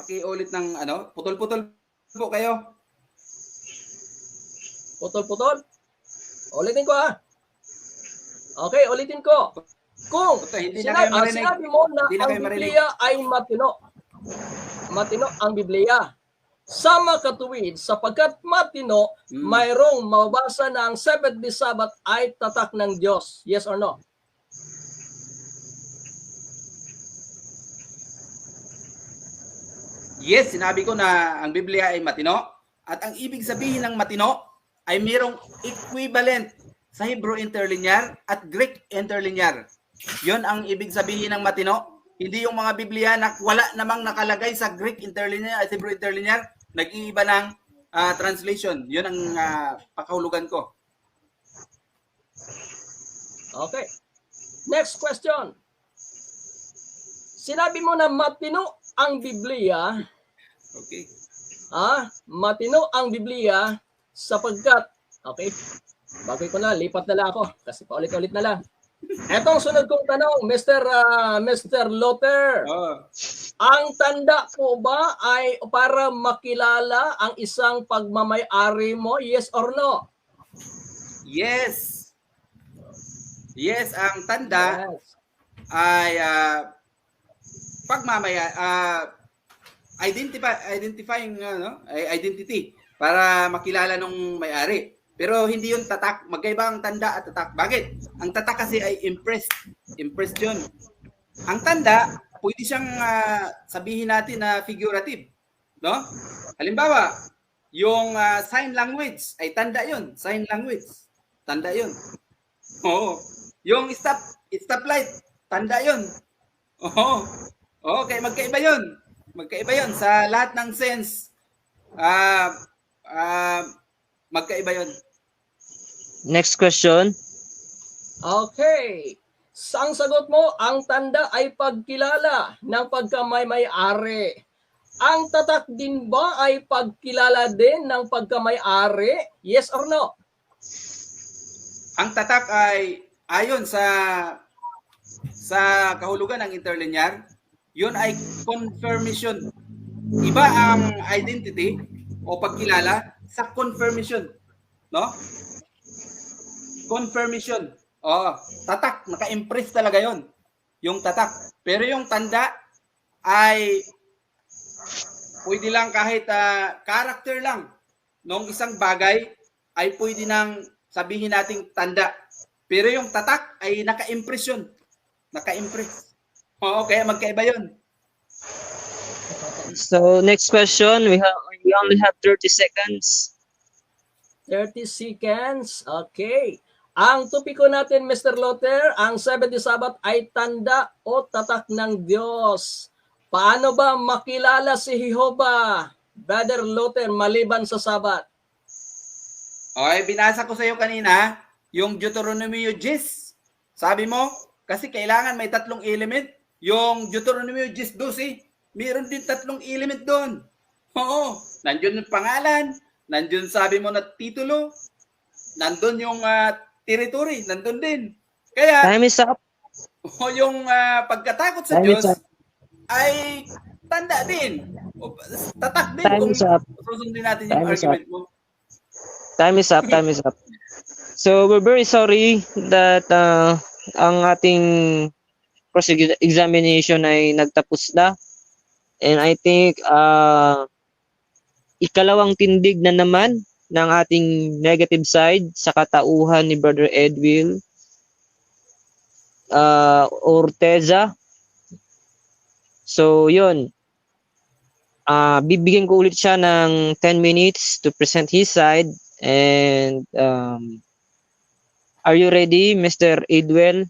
pakiulit ng putol-putol po kayo. Putol-putol? Ulitin ko Okay, ulitin ko. Kung Hindi na kayo marinig. sinabi mo na Hindi na ang kayo marinig. Biblia ay matino ang Biblia. Sa makatuwid, sapagkat matino, mayroong mababasa na ang 70 Sabbath ay tatak ng Diyos. Yes or no? Yes, sinabi ko na ang Biblia ay matino. At ang ibig sabihin ng matino ay mayroong equivalent sa Hebrew interlinear at Greek interlinear. Yon ang ibig sabihin ng matino. Hindi yung mga Biblia na wala namang nakalagay sa Greek interlinear at Hebrew interlinear, nag-iiba ng translation. Yun ang pakahulugan ko. Okay. Next question. Sinabi mo na matino ang Biblia. Okay. Matino ang Biblia sapagkat, okay, bagay ko na, lipat na lang ako kasi paulit-ulit na lang. Etong sunod kong tanong, Mr. Luther. Ang tanda po ba ay para makilala ang isang pagmamay-ari mo? Yes or no? Yes. Yes, ang tanda Yes. ay identifying identity para makilala nung may-ari. Pero hindi yun tatak. Magkaiba ang tanda at tatak. Bakit? Ang tatak kasi ay impressed yun. Ang tanda, pwede siyang sabihin natin na figurative. No? Halimbawa, yung sign language ay tanda yun. Sign language. Tanda yun. Oo. Yung stoplight, tanda yun. Oo. Okay, magkaiba yun. Magkaiba yun. Sa lahat ng sense, magkaiba yun. Next question. Okay. Ang sagot mo, ang tanda ay pagkilala ng pagkamay-may-ari. Ang tatak din ba ay pagkilala din ng pagkamay-ari? Yes or no? Ang tatak ay ayon sa kahulugan ng interlinear, yun ay confirmation. Iba ang identity o pagkilala sa confirmation, no? Confirmation. Oh, tatak, naka-impress talaga 'yon. Yung tatak. Pero yung tanda ay pwede lang kahit character lang nung isang bagay ay pwede nang sabihin nating tanda. Pero yung tatak ay naka-impress yun. Naka-impress. Oo, kaya magkaiba yun. So next question, we only have 30 seconds. 30 seconds. Okay. Ang topiko natin, Mr. Lotter, ang 70 Sabat ay tanda o tatak ng Diyos. Paano ba makilala si Jehovah, Brother Lotter, maliban sa Sabat? Okay, binasa ko sa iyo kanina, yung Deuteronomy 10. Sabi mo, kasi kailangan may tatlong element. Yung Deuteronomy 10:12, mayroon din tatlong element doon. Oo, nandiyon yung pangalan, nandiyon sabi mo na titulo, nandun yung territory, nandun din. Kaya, Time is up. yung pagkatakot sa Time is Diyos up. ay tanda din. O, tatak din Time kung is up. susundin natin yung Time is argument mo. Time is up. Time is up. So we're very sorry that ang ating cross-examination ay nagtapos na. And I think ikalawang tindig na naman ng ating negative side sa katauhan ni Brother Edwil Orteza. So yun, bibigyan ko ulit siya ng 10 minutes to present his side. And are you ready, Mr. Edwell?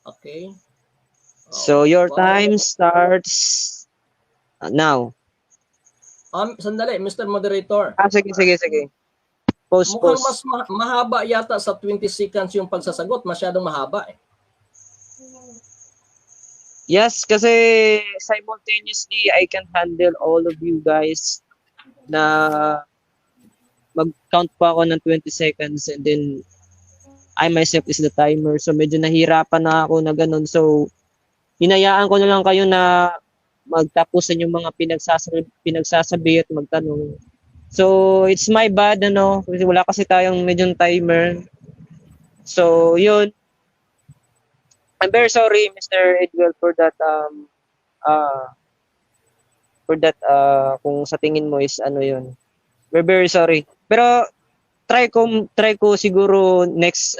Okay. So your Wow. time starts now. Sandali, Mr. Moderator. Sige. Pause. Mukhang mas mahaba yata sa 20 seconds yung pagsasagot. Masyadong mahaba eh. Yes, kasi simultaneously I can handle all of you guys na mag-count pa ako ng 20 seconds and then I myself is the timer. So medyo nahirapan na ako na ganun. So hinayaan ko na lang kayo na magtapusan yung mga pinagsasabi at magtanong. So it's my bad, kasi wala kasi tayong medyo timer. So yun. I'm very sorry, Mr. Edwell, for that kung sa tingin mo is yun. We're very sorry. Pero try ko siguro next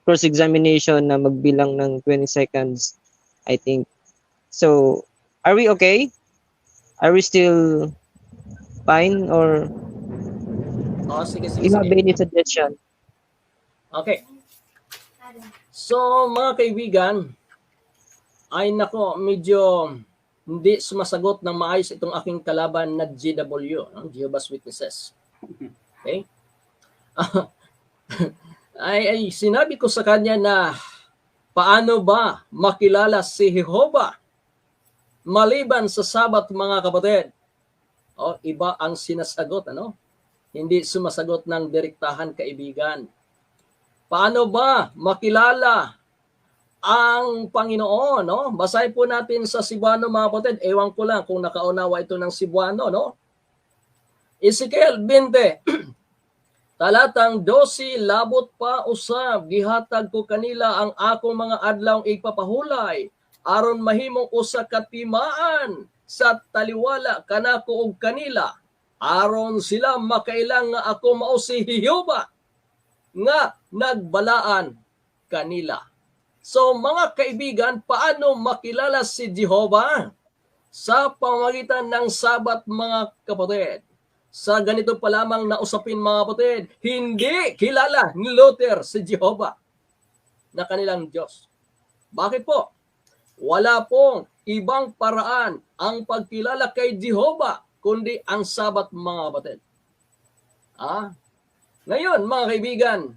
cross examination na magbilang ng 20 seconds, I think. So, are we okay? Are we still fine or Sige. you have any suggestion? Okay. So, mga kaibigan, ay nako, medyo hindi sumasagot ng maayos itong aking kalaban na GW, Jehovah's Witnesses. Okay? ay sinabi ko sa kanya na paano ba makilala si Jehovah maliban sa Sabat, mga kapatid? Iba ang sinasagot, Hindi sumasagot ng direktahan, kaibigan. Paano ba makilala ang Panginoon, Basahin po natin sa Cebuano, mga kapatid. Ewan ko lang kung nakaunawa ito ng Cebuano, Ezekiel 20, talatang 12, labot pa usab, gihatag ko kanila ang akong mga adlawng igpapahulay, aron mahimong usa ka timaan sa taliwala kanako og kanila, aron sila makailang nga ako mao si Jehovah nga nagbalaan kanila. So mga kaibigan, paano makilala si Jehovah? Sa pamamagitan ng Sabat, mga kapatid. sa ganito pa lamang na usapin mga kapatid, hindi kilala ni Luther si Jehovah na kanilang Diyos. Bakit po? Wala pong ibang paraan ang pagkilala kay Jehovah kundi ang Sabat mga kapatid. Ngayon mga kaibigan,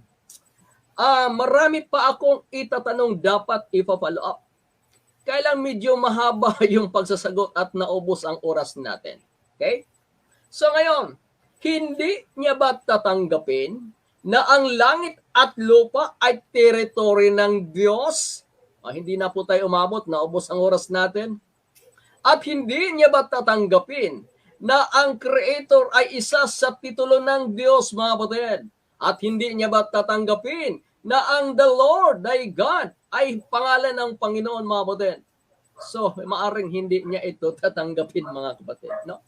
marami pa akong itatanong dapat ipa-follow up. Kailang medyo mahaba yung pagsasagot at naubos ang oras natin. Okay? So ngayon, hindi niya ba tatanggapin na ang langit at lupa ay teritoryo ng Diyos? Hindi na po tayo umabot, naubos ang oras natin. At hindi niya ba tatanggapin na ang Creator ay isa sa titulo ng Diyos, mga kapatid? At hindi niya ba tatanggapin na ang the Lord, thy God, ay pangalan ng Panginoon, mga kapatid? So, maaring hindi niya ito tatanggapin, mga kapatid, no?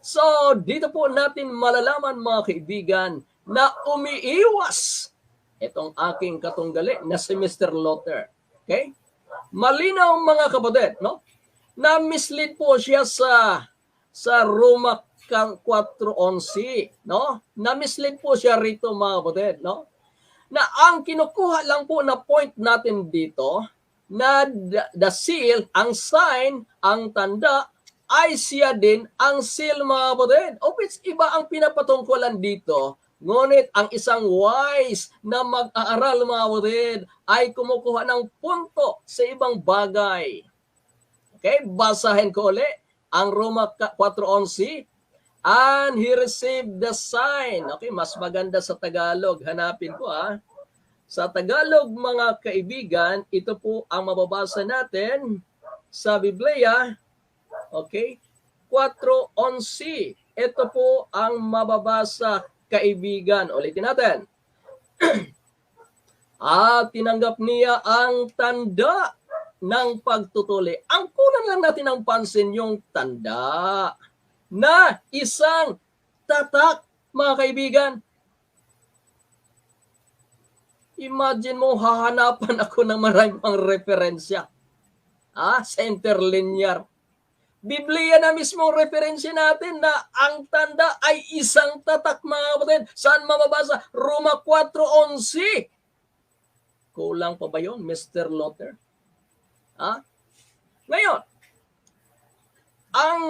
So, dito po natin malalaman, mga kaibigan, na umiiwas itong aking katunggali na si Mr. Luther. Okay? Malinaw, mga kapatid, no? Na mislead po siya sa Roma 4:11, no? Na mislead po siya rito, mga kapatid, no? Na ang kinukuha lang po na point natin dito, na the seal, ang sign, ang tanda, ay siya din ang seal, mga kapatid. O which iba ang pinapatungkulan dito. Ngunit ang isang wise na mag-aaral, mga kapatid, ay kumukuha ng punto sa ibang bagay. Okay, basahin ko ulit ang Roma 4:11. And he received the sign. Okay, mas maganda sa Tagalog. Hanapin ko Sa Tagalog, mga kaibigan, ito po ang mababasa natin sa Biblia. Okay? 4:11. Ito po ang mababasa, kaibigan. Ulitin natin. Tinanggap niya ang tanda ng pagtutuli. Ang kunan lang natin ang pansin yung tanda na isang tatak, mga kaibigan. Imagine mo, hahanapan ako ng maraming pang referensya. Sa interlinear. Biblia na mismo ang referensya natin na ang tanda ay isang tatak, mga kapatid. Saan mababasa? Roma 4:11. Kulang pa ba yun, Mr. Luther? Ngayon, ang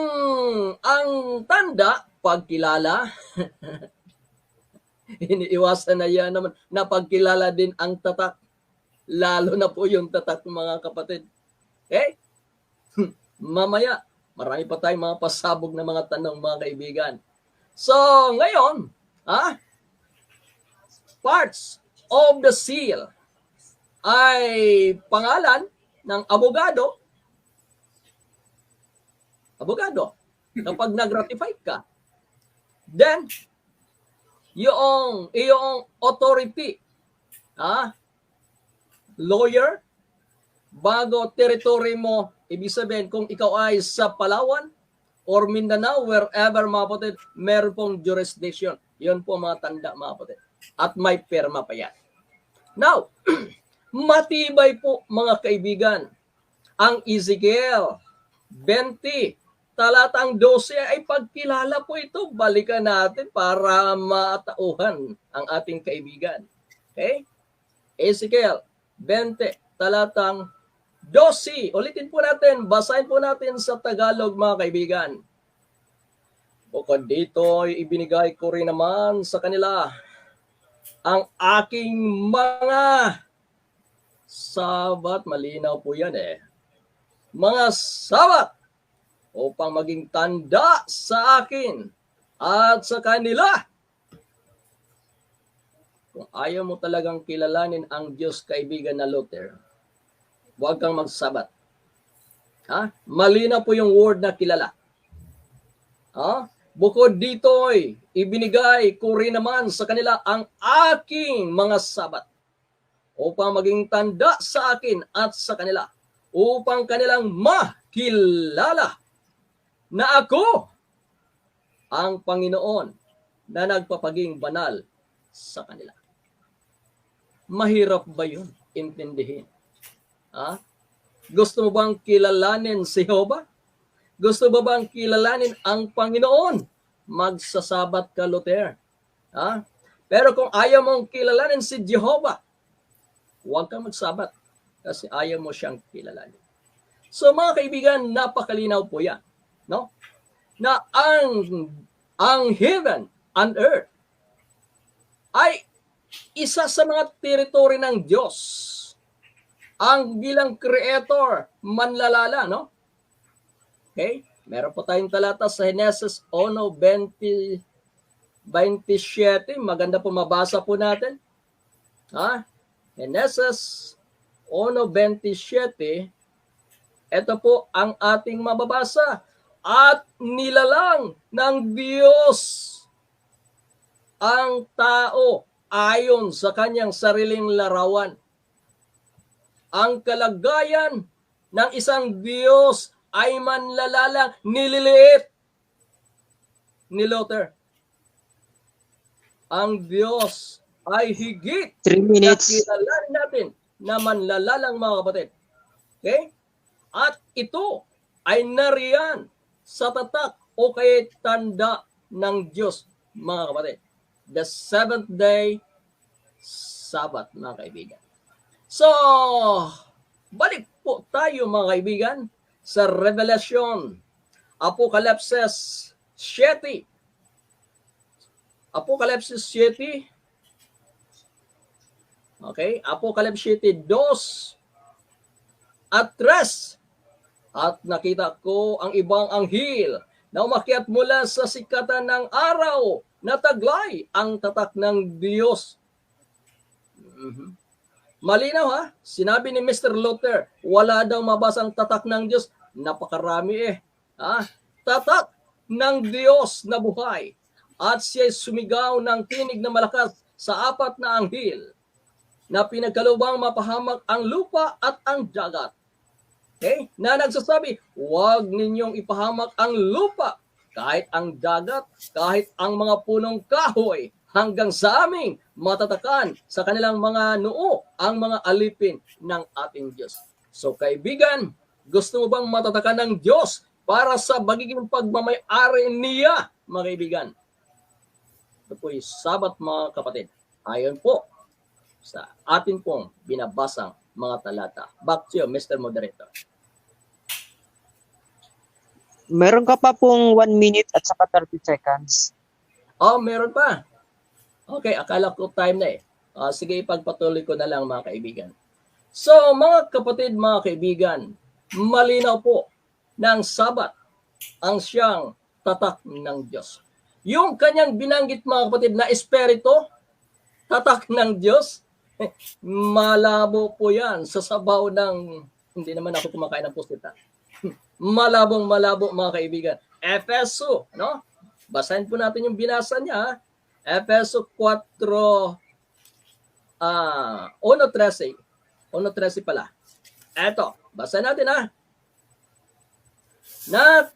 tanda, pagkilala, iniiwasan na yan naman na pagkilala din ang tatak. Lalo na po yung tatak, mga kapatid. Okay? Mamaya, marami pa tayong mga pasabog na mga tanong, mga kaibigan. So, ngayon, parts of the seal ay pangalan ng abogado. Kapag nag-ratify ka, then, yung authority, lawyer, bago territory mo, ibig sabihin, kung ikaw ay sa Palawan or Mindanao, wherever, mga kapatid, meron pong jurisdiction. Yun po mga tanda, mga kapatid. At may perma pa yan. Now, matibay po, mga kaibigan, ang Ezekiel 20, talatang 12 ay pagkilala po ito. Balikan natin para matauhan ang ating kaibigan. Okay? Ezekiel 20, talatang 12. Ulitin po natin, basahin po natin sa Tagalog, mga kaibigan. Bukod dito, ibinigay ko rin naman sa kanila ang aking mga sabat. Malinaw po yan mga sabat upang maging tanda sa akin at sa kanila. Kung ayaw mo talagang kilalanin ang Diyos, kaibigan na Luther, huwag kang magsabat. Malinaw po yung word na kilala. Bukod dito, ibinigay ko rin naman sa kanila ang aking mga sabat upang maging tanda sa akin at sa kanila, upang kanilang makilala na ako ang Panginoon na nagpapaging banal sa kanila. Mahirap ba yun intindihin? Gusto mo bang kilalanin si Jehovah? Gusto mo bang kilalanin ang Panginoon magsasabat ka, Luther. Ha? Pero kung ayaw mong kilalanin si Jehovah, huwag kang magsabat kasi ayaw mo siyang kilalanin. So mga kaibigan, napakalinaw po yan, no? Na ang heaven and earth ay isa sa mga teritoryo ng Diyos. Ang bilang creator, manlalala, no? Okay? Meron po tayong talata sa Genesis 1:27. Maganda po mabasa po natin. Ha? Genesis 1:27. Ito po ang ating mababasa. At nilalang ng Diyos ang tao ayon sa kanyang sariling larawan. Ang kalagayan ng isang Diyos ay manlalalang nililiit ni Luther. Ang Diyos ay higit 3 minutes. na kilalanin natin na manlalalang mga kapatid. Okay? At ito ay nariyan sa tatak o kaya tanda ng Diyos, mga kapatid. The seventh day Sabbath, mga kaibigan. So, balik po tayo, mga kaibigan, sa Revelation, Apokalipsis 7. Apokalipsis 7. Okay, Apokalipsis 7, 2 at 3. At nakita ko ang ibang anghel na umakyat mula sa sikatan ng araw na taglay ang tatak ng Diyos. Malinaw ha? Sinabi ni Mr. Luther, wala daw mabasang tatak ng Diyos. Napakarami Ha? Tatak ng Diyos na buhay. At siya'y sumigaw ng tinig na malakas sa 4 na anghel na pinagkalubang mapahamak ang lupa at ang dagat. Okay? Na nagsasabi, huwag ninyong ipahamak ang lupa, kahit ang dagat, kahit ang mga punong kahoy, hanggang sa aming matatakan sa kanilang mga noo ang mga alipin ng ating Diyos. So kaibigan, gusto mo bang matatakan ng Diyos para sa magiging pagmamay-ari niya, mga kaibigan? Ito po'y Sabat, mga kapatid. Ayon po sa atin pong binabasang mga talata. Back to you, Mr. Moderator. Meron ka pa pong 1 minute at saka 30 seconds. Oh, meron pa. Okay, akala ko time na sige, ipagpatuloy ko na lang, mga kaibigan. So, mga kapatid, mga kaibigan, malinaw po ng Sabat ang siyang tatak ng Diyos. Yung kanyang binanggit, mga kapatid, na espiritu, tatak ng Diyos, malabo po yan sa sabaw ng, hindi naman ako kumakain ng pusita. Malabong malabo, mga kaibigan. Efeso, no? Basahin po natin yung binasa niya. Efeso 4, 1:13. 1:13 pala. Eto, basahin natin Na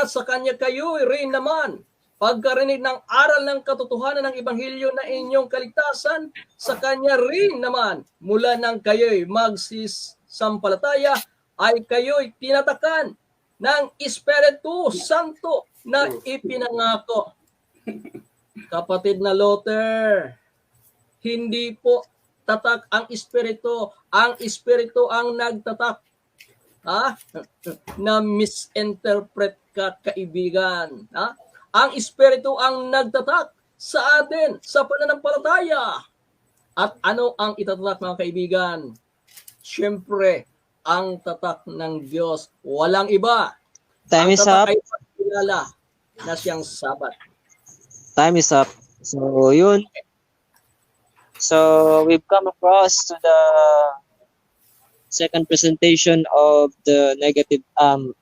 sa kanya kayo rin naman, pagkarinig ng aral ng katotohanan ng Ebanghelyo na inyong kaligtasan, sa kanya rin naman, mula nang kayo'y magsisampalataya, ay kayo'y tinatakan ng Espiritu Santo na ipinangako. Kapatid na Luther, hindi po tatak ang Espiritu. Ang Espiritu ang nagtatak. Na misinterpret ka, kaibigan. Ang Espiritu ang nagtatak sa atin sa pananampalataya. At ano ang itatatak, mga kaibigan? Siyempre, ang tatak ng Diyos, walang iba. Time is up. Ang tatak ay pagkilala na siyang Sabat. Time is up. So, yun. So, we've come across to the second presentation of the negative,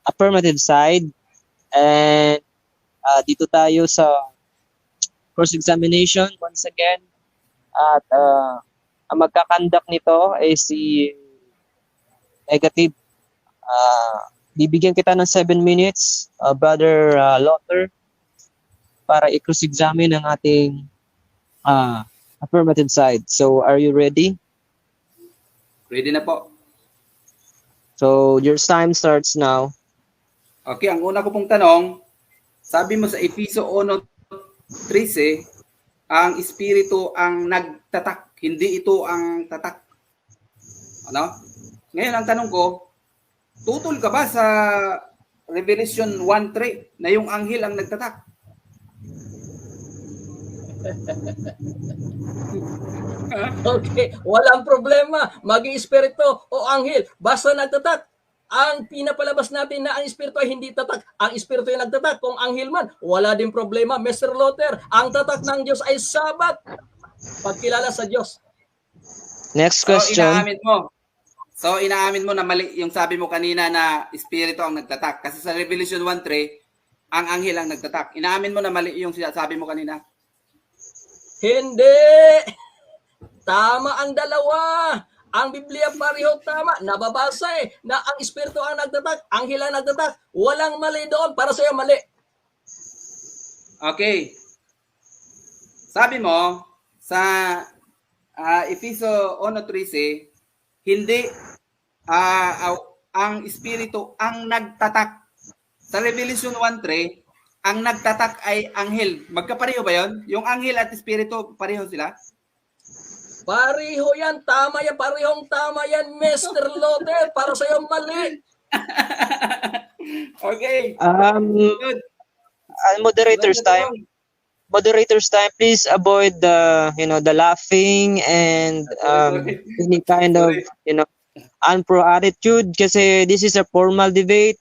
affirmative side. And dito tayo sa cross-examination once again. At ang magkakandak nito ay si negative. Bibigyan kita ng 7 minutes, Brother Luther, para i-cross-examine ang ating affirmative side. So, are you ready? Ready na po. So, your time starts now. Okay, ang una ko pong tanong, Sabi mo sa Efeso 1:13, ang espiritu ang nagtatak, hindi ito ang tatak. Ano? Ngayon ang tanong ko, tutol ka ba sa Revelation 1:3 na yung anghel ang nagtatak? Okay, walang problema. Maging espiritu o anghel, basta nagtatak. Ang pinapalabas natin na ang espiritu ay hindi tatak. Ang espiritu ay nagtatak. Kung anghel man, wala din problema. Mr. Luther, ang tatak ng Diyos ay sabat. Pagkilala sa Diyos. Next So, question. inaamin mo na mali yung sabi mo kanina na espiritu ang nagtatak. Kasi sa Revelation 1:3, ang anghel ang nagtatak. Inaamin mo na mali yung sabi mo kanina. Hindi! Tama ang dalawa. Ang Biblia pareho tama. Nababasa na ang espiritu ang nagtatak, anghel ang nagtatak. Walang mali doon. Para sa'yo, mali. Okay. Sabi mo sa Efeso 1:13, hindi ang espiritu ang nagtatak. Sa Revelation 1:3, ang nagtatak ay anghel. Magkapareho ba 'yon? Yung anghel at espiritu pareho sila? Pareho yan. Tama yan. Parehong tama yan, Mr. Luther. Para sa'yo, mali. Okay. Good. Moderators time. Moderators time. Please avoid the laughing and any kind of unpro attitude. Kasi this is a formal debate.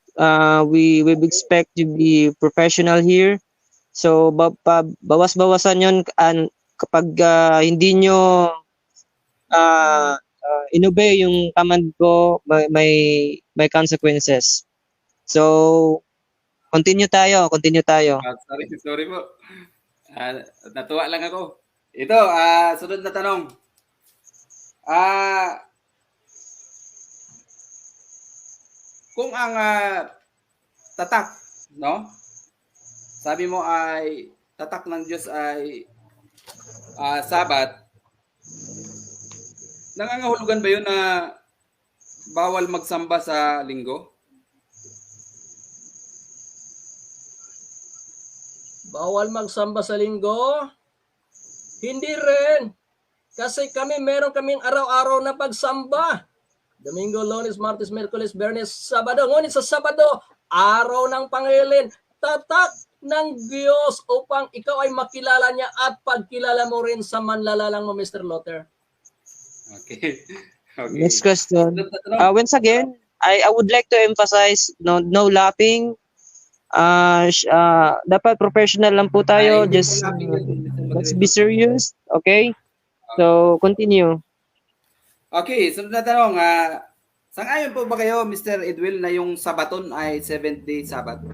We expect to be professional here. So bawas-bawasan yon kapag hindi nyo inobey yung command ko, may consequences. So continue tayo. Sorry po. Natuwa lang ako. Ito, sunod na tanong. Kung ang tatak, no? Sabi mo ay tatak ng Diyos ay Sabat. Nangangahulugan ba 'yun na bawal magsamba sa linggo? Bawal magsamba sa linggo? Hindi rin. Kasi meron kaming araw-araw na pagsamba. Domingo, Lunes, Martes, Miyerkules, Biyernes, Sabado. Ngunit sa Sabado, araw ng Pangilin, tatak ng Diyos upang ikaw ay makilala niya at pagkilala mo rin sa manlalalang mo, Mr. Luther. Okay. Next question. Once again, I would like to emphasize no laughing. Dapat professional lang po tayo. Just let's be serious. Okay? So, continue. Okay, sunod na tanong. Sang-ayon po ba kayo, Mr. Edwil, na yung Sabaton ay 7th-day Sabbath?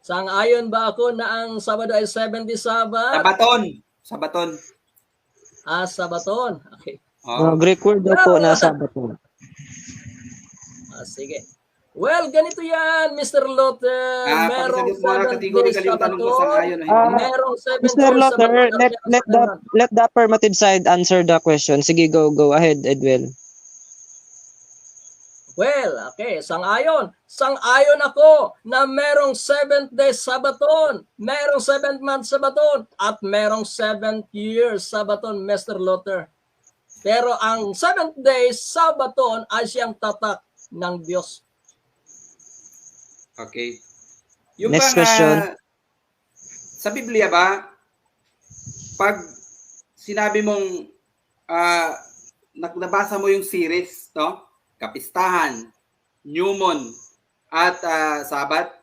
Sang-ayon ba ako na ang Sabado ay 70 Sabat? Sabaton. Sabaton. Okay. Greek word daw po na Sabaton. Sige. Well, ganito yan, Mr. Luther. Merong 7 days Sabaton. Merong 7 days Mr. Luther, Sabaton. let the affirmative side answer the question. Sige, go ahead, Edwil. Well, okay, sang-ayon. Sang-ayon ako na merong 7th day Sabaton, merong 7th month Sabaton, at merong 7th year Sabaton, Mr. Luther. Pero ang 7th day Sabaton ay siyang tatak ng Diyos. Okay. Yung Next question. Sa Biblia ba, pag sinabi mong nabasa mo yung series, no? Kapistahan, New Moon, at Sabat,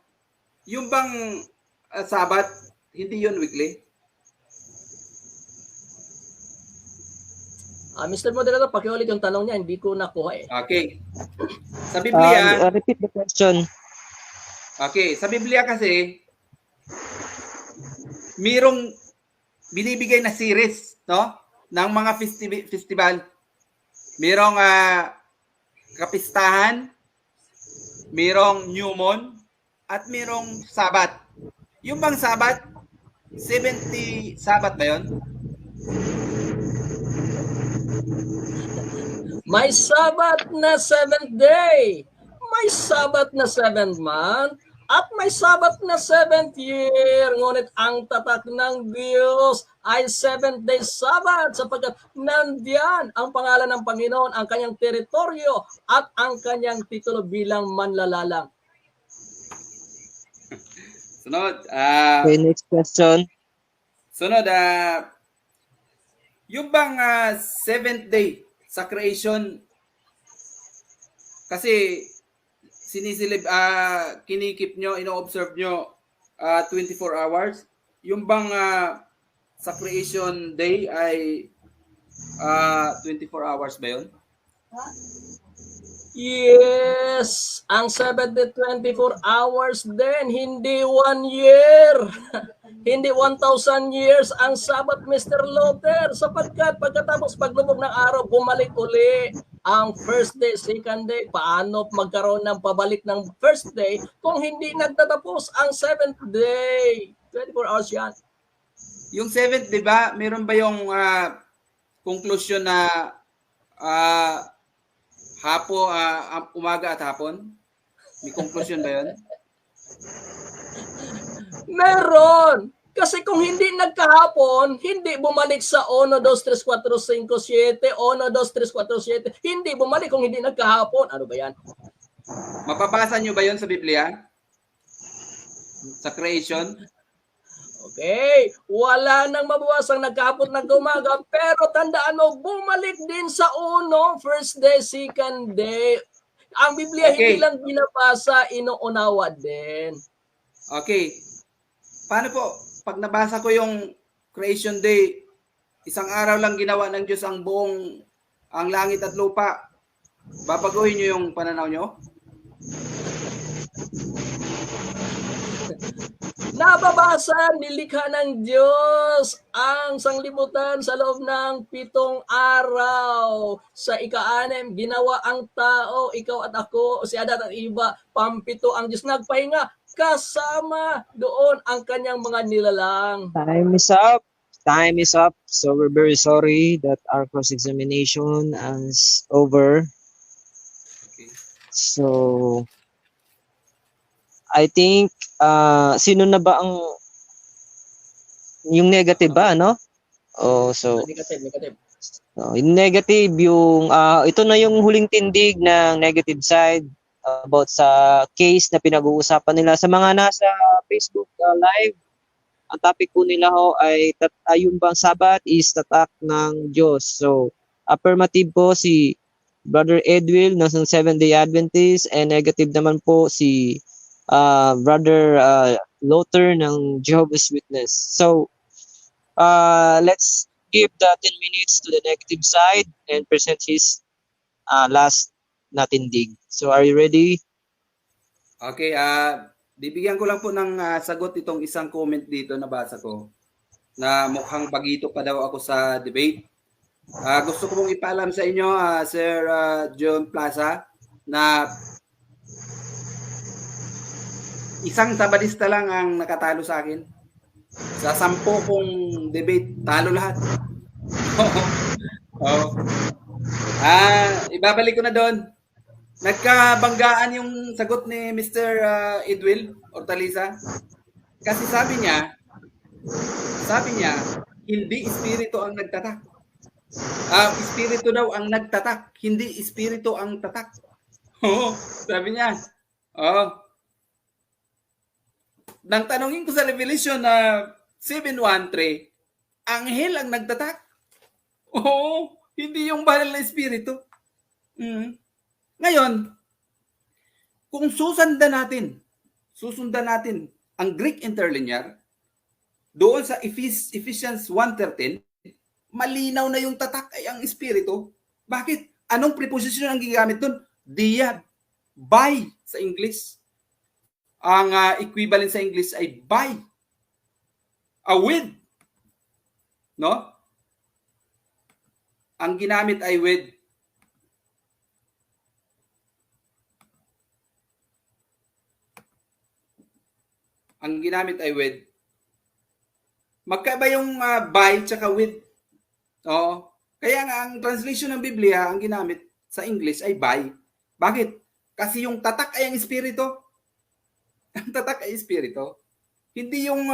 yung bang Sabat, hindi yun weekly? Mr. Moderator, pakiulit yung tanong niya, hindi ko nakuha eh. Okay. Sa Biblia, Repeat the question. okay, sa Biblia kasi, mirong binibigay na series, no? Ng mga festival. Mirong kapistahan, mirong New Moon, at mirong Sabat. Yung bang Sabat, 70 Sabat ba yun? May Sabat na 7th day. may Sabat na 7th month at may Sabat na 7th year. Ngunit ang tatak ng Diyos ay 7th day Sabbath sapagkat nandiyan ang pangalan ng Panginoon, ang kanyang teritoryo at ang kanyang titulo bilang manlalalang. Sunod. Okay, next question. Sunod. Yung bang 7th day sa creation, kasi sinisilib, kinikip nyo, ino-observe nyo 24 hours. Yung bang sa creation day ay 24 hours ba yun? Yes, ang 7 day 24 hours din, hindi 1 year. Hindi 1,000 years ang Sabat, Mr. Luther, sapagkat pagkatapos paglubog ng araw, bumalik uli ang first day, second day. Paano magkaroon ng pabalik ng first day kung hindi nagtatapos ang 7th day? 24 hours yan. Yung 7th, di ba, meron ba yung conclusion na umaga at hapon? May conclusion ba yun? Meron! Kasi kung hindi nagkahapon, hindi bumalik sa 1, 2, 3, 4, 5, 7, 1, 2, 3, 4, 7, hindi bumalik kung hindi nagkahapon. Ano ba yan? Mapapasa nyo ba yun sa Biblia? Sa creation? Okay, wala nang mabawasang nagkahapon ng umaga, pero tandaan mo, bumalik din sa 1, first day, second day. Ang Biblia Okay. hindi lang binabasa, inuunawa din. Okay. Paano po? Pag nabasa ko yung creation day, isang araw lang ginawa ng Diyos ang langit at lupa. Babaguhin nyo yung pananaw nyo? Nababasa, nilikha ng Diyos ang sanglibutan sa loob ng 7 araw. Sa ika-6, ginawa ang tao, ikaw at ako, si Adan at iba, pam-7 ang Diyos nagpahinga. Kasama doon ang kanyang mga nilalang. Time is up. Time is up. So we're very sorry that our cross-examination is over. Okay. So I think sino na ba ang yung negative ba, no? Oh, so Negative. yung negative yung ito na yung huling tindig ng negative side about sa case na pinag-uusapan nila sa mga nasa Facebook live. Ang topic po nila ho ay yung bang Sabat is tatak ng Diyos. So affirmative po si Brother Edwil ng Seventh-day Adventist and negative naman po si Brother Luther ng Jehovah's Witness. So let's give the 10 minutes to the negative side and present his last na tindig. So are you ready? Okay, bibigyan ko lang po ng sagot itong isang comment dito na basa ko na mukhang pagito pa daw ako sa debate. Gusto ko pong ipaalam sa inyo, Sir John Plaza, na isang Sabadista lang ang nakatalo sa akin. Sa 10 kong debate, talo lahat. Ibabalik ko na doon. Nagkabanggaan yung sagot ni Mr. Edwil Hortaliza. Kasi sabi niya, hindi espiritu ang nagtatak. Espiritu daw ang nagtatak, hindi espiritu ang tatak. Sabi niya. Nang tanongin ko sa Revelation na 7:1-3, anghel ang nagtatak. Hindi yung banal na espiritu. Ngayon, kung susundan natin ang Greek interlinear, doon sa Ephesians 1:13, malinaw na yung tatak ay ang espiritu. Bakit? Anong preposition ang gigamit doon? Dia, by sa English. Ang equivalent sa English ay by. With. No? Ang ginamit ay with. Ang ginamit ay with. Magkaiba yung by tsaka with. Oo. Kaya nga ang translation ng Biblia, ang ginamit sa English ay by. Bakit? Kasi yung tatak ay ang espiritu. Ang tatak ay espiritu. Hindi yung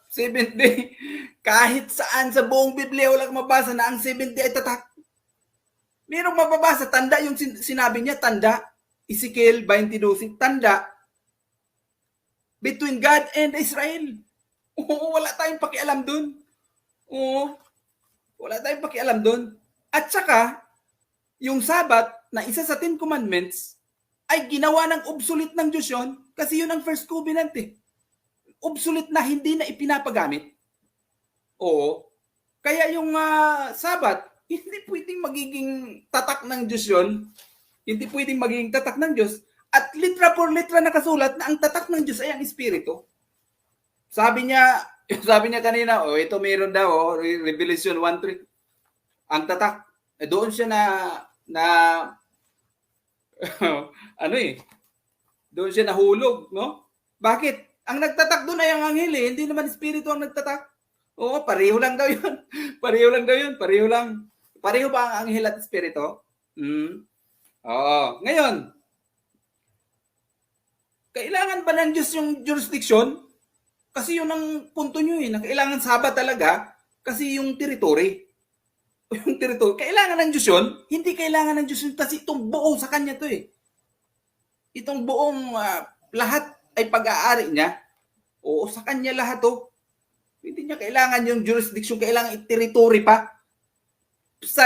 seventh day. Kahit saan sa buong Biblia wala kang mabasa na ang seventh day ay tatak. Merong mababasa, tanda yung sinabi niya, tanda. Ezekiel 22, tanda. Between God and Israel. Oo, wala tayong pakialam dun. Oo, wala tayong pakialam dun. At saka, yung Sabat na isa sa 10 Commandments ay ginawa ng obsolete ng Diyos yun kasi yun ang first covenant eh. Obsolete na, hindi na ipinapagamit. Oo. Kaya yung Sabat, hindi pwedeng magiging tatak ng Diyos yun. Hindi pwedeng magiging tatak ng Diyos. At litra por litra nakasulat na ang tatak ng Diyos ay ang Espiritu. Sabi niya kanina, ito meron daw, Revelation 1:3. Ang tatak, doon siya na doon siya nahulog, no? Bakit? Ang nagtatak doon ay ang anghel hindi naman espiritu ang nagtatak. Oo, pareho lang daw 'yun. Pareho lang. Pareho ba ang anghel at espiritu? Oo. Ngayon, kailangan ba ng Diyos yung jurisdiction? Kasi yun ang punto nyo na kailangan Sabat talaga kasi yung territory. Yung territory. Kailangan ng Diyos yun? Hindi kailangan ng Diyos yun kasi itong buo sa Kanya to Itong buong lahat ay pag-aari niya. Oo, sa Kanya lahat to. Hindi niya kailangan yung jurisdiction, kailangan territory pa.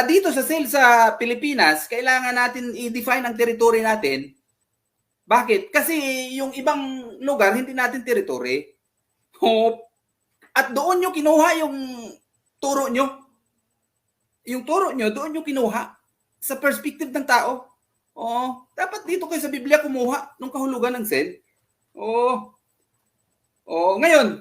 Dito sa Pilipinas, kailangan natin i-define ang territory natin. Bakit? Kasi yung ibang lugar, hindi natin territory. At doon nyo kinuha yung turo nyo. Yung turo nyo, doon nyo kinuha. Sa perspective ng tao. Dapat dito kayo sa Biblia kumuha ng kahulugan ng cell. Ngayon,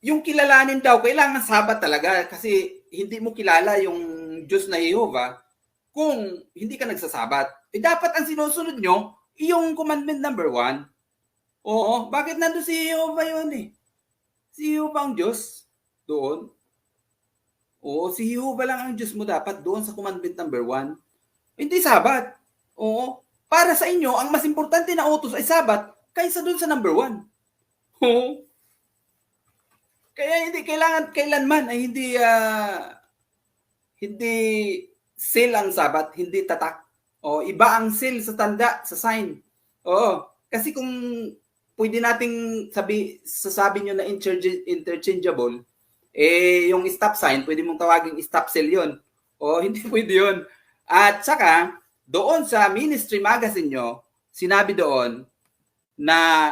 yung kilalanin daw, kailangan Sabat talaga kasi hindi mo kilala yung Diyos na Jehovah kung hindi ka nagsasabat. Dapat ang sinusunod nyo, yung commandment number 1. Bakit nandun si Jehovah yun Si Jehovah ang Diyos doon. Si Jehovah lang ang Diyos mo dapat doon sa commandment number 1. Hindi Sabat. Para sa inyo, ang mas importante na utos ay Sabat kaysa doon sa number 1. Kaya hindi kailangan kailanman ay hindi seal ang Sabat, hindi tatak. Iba ang seal sa tanda, sa sign. Kasi kung pwede nating sasabi nyo na interchangeable, yung stop sign, pwede mong tawagin stop seal yun. Hindi pwede yun. At saka, doon sa ministry magazine nyo, sinabi doon na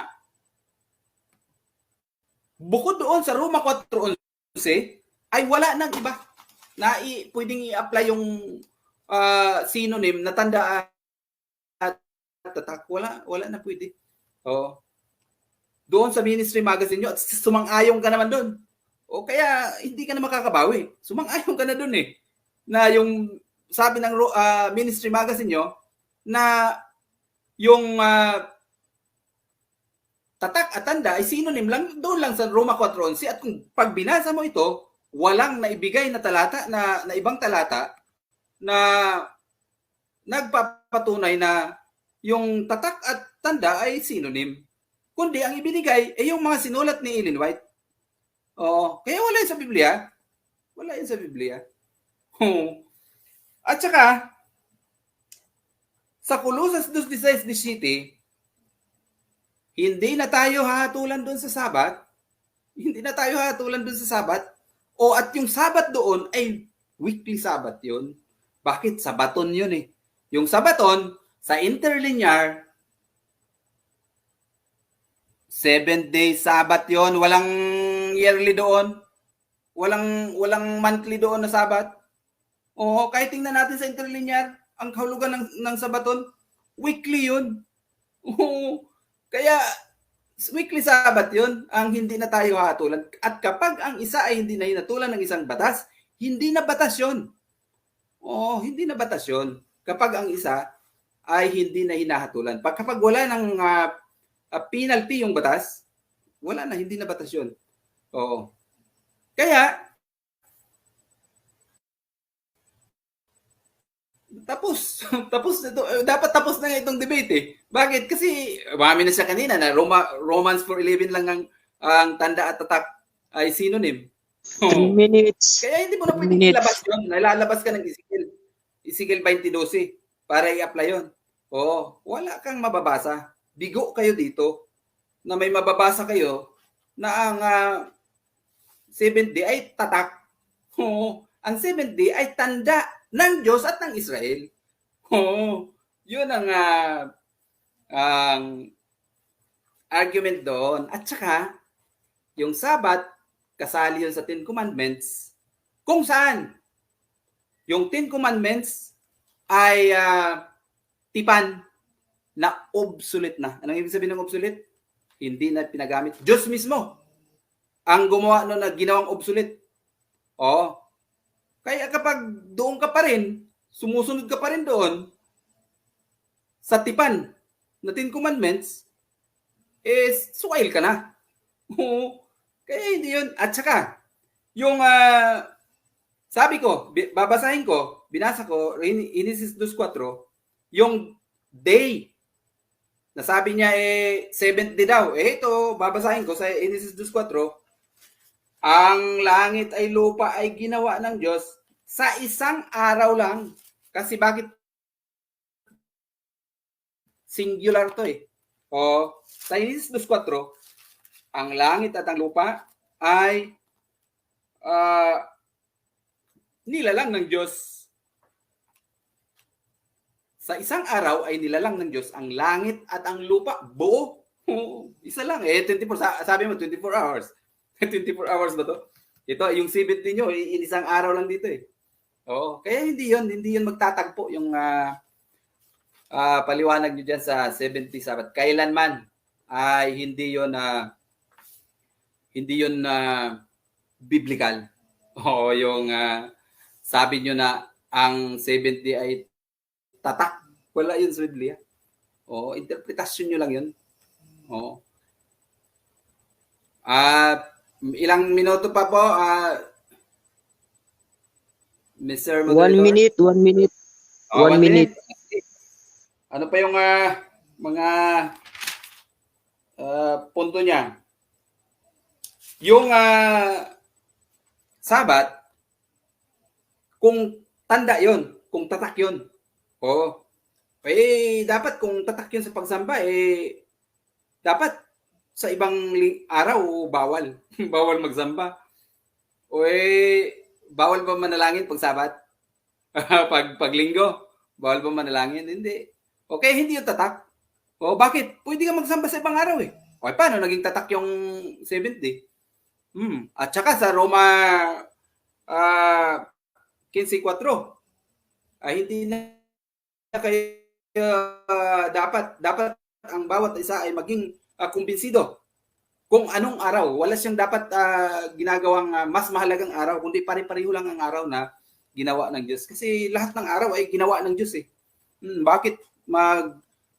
bukod doon sa Roma 4:11 ay wala nang iba na pwedeng i-apply yung synonym na tanda at tatak. Wala na pwede. Doon sa ministry magazine nyo at sumang-ayong ka naman doon. Kaya hindi ka na makakabawi. Sumang-ayong ka na doon na yung sabi ng ministry magazine nyo na yung tatak at tanda ay synonym lang doon lang sa Roma 4:11 at kung pag binasa mo ito, walang naibigay na talata na ibang talata na nagpapatunay na yung tatak at tanda ay synonym. Kundi ang ibinigay ay yung mga sinulat ni Ellen White. Kaya wala yun sa Biblia. Wala yun sa Biblia. At saka, sa Colossus 2:16, hindi na tayo hahatulan doon sa Sabat. Hindi na tayo hahatulan doon sa Sabat. At yung Sabat doon ay weekly Sabat yun. Bakit? Sabaton yun Yung Sabaton, sa interlinear, 7-day Sabat yon, walang yearly doon. Walang monthly doon na Sabat. Kahit tingnan natin sa interlinear, ang kahulugan ng Sabaton, weekly yun. Kaya weekly Sabat yun, ang hindi na tayo hahatulan. At kapag ang isa ay hindi na hinatulan ng isang batas, hindi na batas yun. Hindi na batas yun. Kapag ang isa ay hindi na hinahatulan. Kapag wala ng penalty yung batas, wala na, hindi na batas yun. Kaya, tapos tapos na to. Dapat tapos na nga itong debate eh. Bakit? Kasi umami na siya kanina na Romans 4:11 lang ang tanda at tatak ay synonym. 3 Oh. minutes. Kaya hindi mo na 3 pwedeng minutes. ilabas yun. Nalalabas ka ng Ezekiel 20:12 para i-apply yun. Oo, wala kang mababasa. Bigo kayo dito na may mababasa kayo na ang 7th day ay tatak. Oo, ang 7th day ay tanda ng Diyos at ng Israel. Oo, yun ang argument doon. At saka, yung Sabat, kasali yun sa Ten Commandments, kung saan yung Ten Commandments ay tipan na obsolete na. Anong ibig sabihin ng obsolete? Hindi na pinagamit. Diyos mismo ang gumawa no na ginawang obsolete. Oo. Kaya kapag doon ka pa rin, sumusunod ka pa rin doon sa tipan na Ten Commandments, is sukail ka na. Oo. Kaya hindi yun. At saka, yung sabi ko, babasahin ko, binasa ko, Genesis 2:4, yung day, nasabi niya 7th day daw. Ito, babasahin ko sa Genesis 2:4, ang langit ay lupa ay ginawa ng Diyos sa isang araw lang. Kasi bakit? Singular to eh. O, sa Genesis 2:4, ang langit at ang lupa ay nilalang ng Diyos. Sa isang araw ay nilalang ng Diyos ang langit at ang lupa. Buo. Isa lang eh. 24, sabi mo 24 hours. 24 hours ba to? Ito, yung 7th niyo, isang araw lang dito eh. Oo. Kaya hindi yun magtatagpo yung paliwanag nyo dyan sa 70 Sabbath. Kailanman ay hindi yun biblical. O yung sabi nyo na ang 70 ay tatak. Wala yun sa Biblia. O, interpretasyon nyo lang yun. O. Ilang minuto pa po, Mr. Moderator? 1 minute, 1 minute. Oh, 1 minute. Ano pa yung mga punto niya? Yung Sabat, kung tanda yon, kung tatak yon, dapat kung tatak yun sa pagsamba, dapat sa ibang araw, bawal. Bawal magsamba. Bawal ba manalangin pag Sabat? pag linggo, bawal ba manalangin? Hindi. Okay, hindi yung tatak. Bakit? Pwede ka magsamba sa ibang araw eh. Paano naging tatak yung 7th day? At saka sa Roma 15:4, hindi na kayo dapat ang bawat isa ay maging kumbinsido kung anong araw. Wala siyang dapat ginagawang mas mahalagang araw, kundi pare-pareho lang ang araw na ginawa ng Diyos. Kasi lahat ng araw ay ginawa ng Diyos eh. Bakit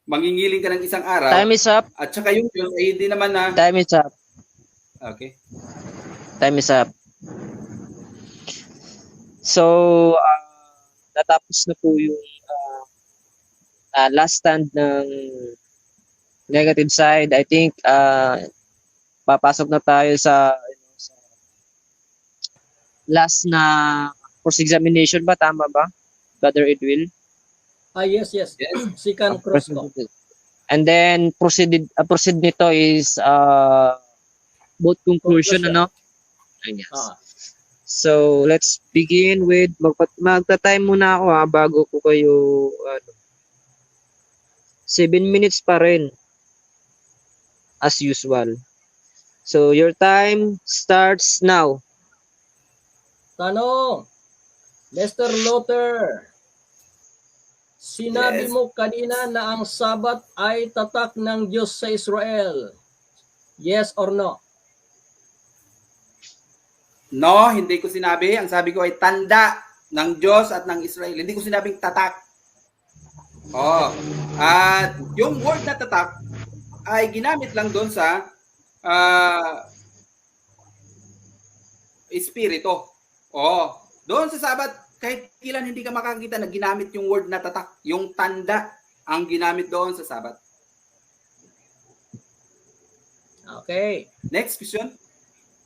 mangingiling ka ng isang araw? Time is up. At saka yung Diyos ay hindi naman na... Time is up. Okay. Time is up. So, natapos na po yung last stand ng negative side. I think papasok na tayo sa last na cross-examination ba? Tama ba? Brother Edwin? Yes. Second cross ko. And then proceed nito is both conclusion, ano? Yes. So, let's begin with magta-time muna ako bago ko kayo 7 minutes pa rin as usual. So, your time starts now. Tanong, Mr. Luther, sinabi Yes. mo kanina na ang Sabat ay tatak ng Diyos sa Israel. Yes or no? No, hindi ko sinabi. Ang sabi ko ay tanda ng Diyos at ng Israel. Hindi ko sinabing tatak. At yung word na tatak ay ginamit lang doon sa espiritu. Doon sa Sabat, kahit ilan hindi ka makakita na ginamit yung word na tatak, yung tanda ang ginamit doon sa Sabat. Okay. Next question.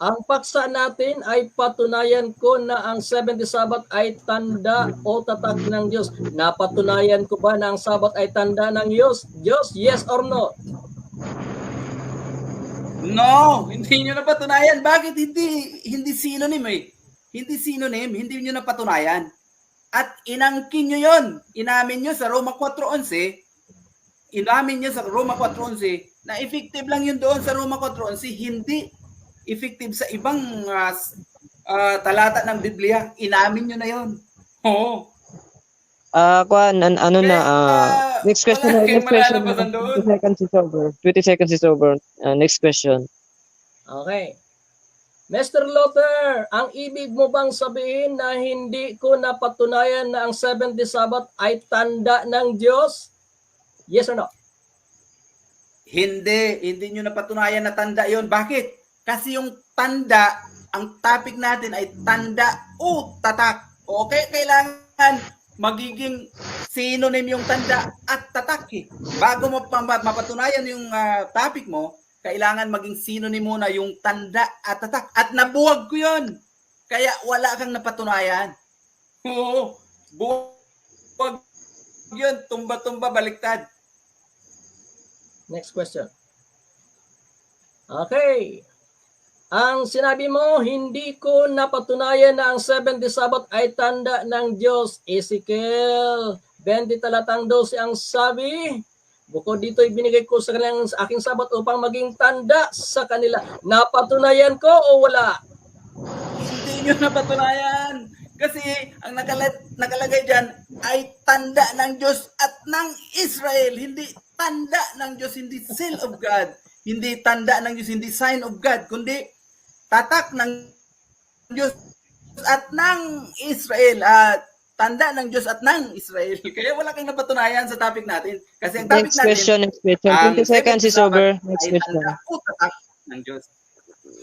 Ang paksa natin ay patunayan ko na ang 70 Sabat ay tanda o tatak ng Diyos. Napatunayan ko ba na ang Sabat ay tanda ng Diyos? Diyos, yes or no? No, hindi nyo napatunayan. Bakit hindi synonym eh? Hindi synonym, hindi nyo napatunayan. At inangkin nyo yon. Inamin nyo sa Roma 4:11, inamin nyo sa Roma 4:11 na effective lang yun doon sa Roma 4:11, hindi effective sa ibang talata ng Biblia. Inamin nyo na yon. Oo. Next question. wala Next kang question. malalabasan doon. 20 seconds is over. 20 seconds is over. Next question. Okay. Mr. Luther, ang ibig mo bang sabihin na hindi ko napatunayan na ang 70 Sabat ay tanda ng Diyos? Yes or no? Hindi nyo napatunayan na tanda yon. Bakit? Kasi yung tanda, ang topic natin ay tanda o tatak. Okay, kailangan magiging synonym yung tanda at tatak eh. Bago mo mapatunayan yung topic mo, kailangan maging synonym muna yung tanda at tatak. At nabuwag ko yun. Kaya wala kang napatunayan. Oo, buwag yun. Tumba-tumba, baliktad. Next question. Okay. Ang sinabi mo, hindi ko napatunayan na ang 70 Sabat ay tanda ng Diyos. Ezekiel 20 talatang 12 ang sabi, bukod dito ibinigay ko sa kanilang aking Sabat upang maging tanda sa kanila. Napatunayan ko o wala? Hindi nyo napatunayan. Kasi ang nakalagay dyan ay tanda ng Diyos at ng Israel. Hindi tanda ng Diyos, hindi seal of God. Hindi tanda ng Diyos, hindi sign of God. Kundi tatak ng Diyos at ng Israel. Tanda ng Diyos at ng Israel. Kaya wala kang napatunayan sa topic natin. Kasi ang topic Next question. natin, Next question. 20 seconds is over. Next ay question. tanda o tatak ng Diyos.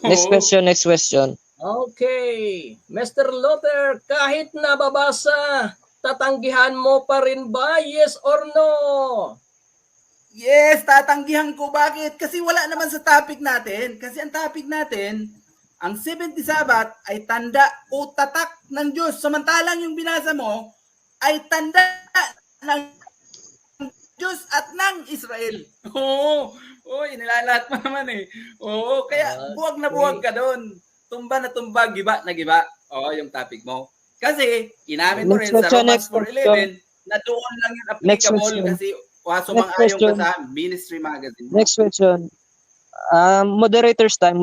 Next Oo. question. Next question. Okay. Mr. Luther, kahit nababasa, tatanggihan mo pa rin ba? Yes or no? Yes, tatanggihan ko. Bakit? Kasi wala naman sa topic natin. Kasi ang topic natin, ang 70 Sabat ay tanda o tatak ng Diyos. Samantalang yung binasa mo ay tanda ng Diyos at ng Israel. Oo. Inilalat mo naman eh. Oo, kaya buwag na buwag ka doon. Tumba na tumba, giba na giba. Oo, yung topic mo. Kasi, inamin mo rin sa Romans 4:11 na doon lang yung applicable kasi sumang-ayon ka sa Ministry Magazine. Next question. Moderators time.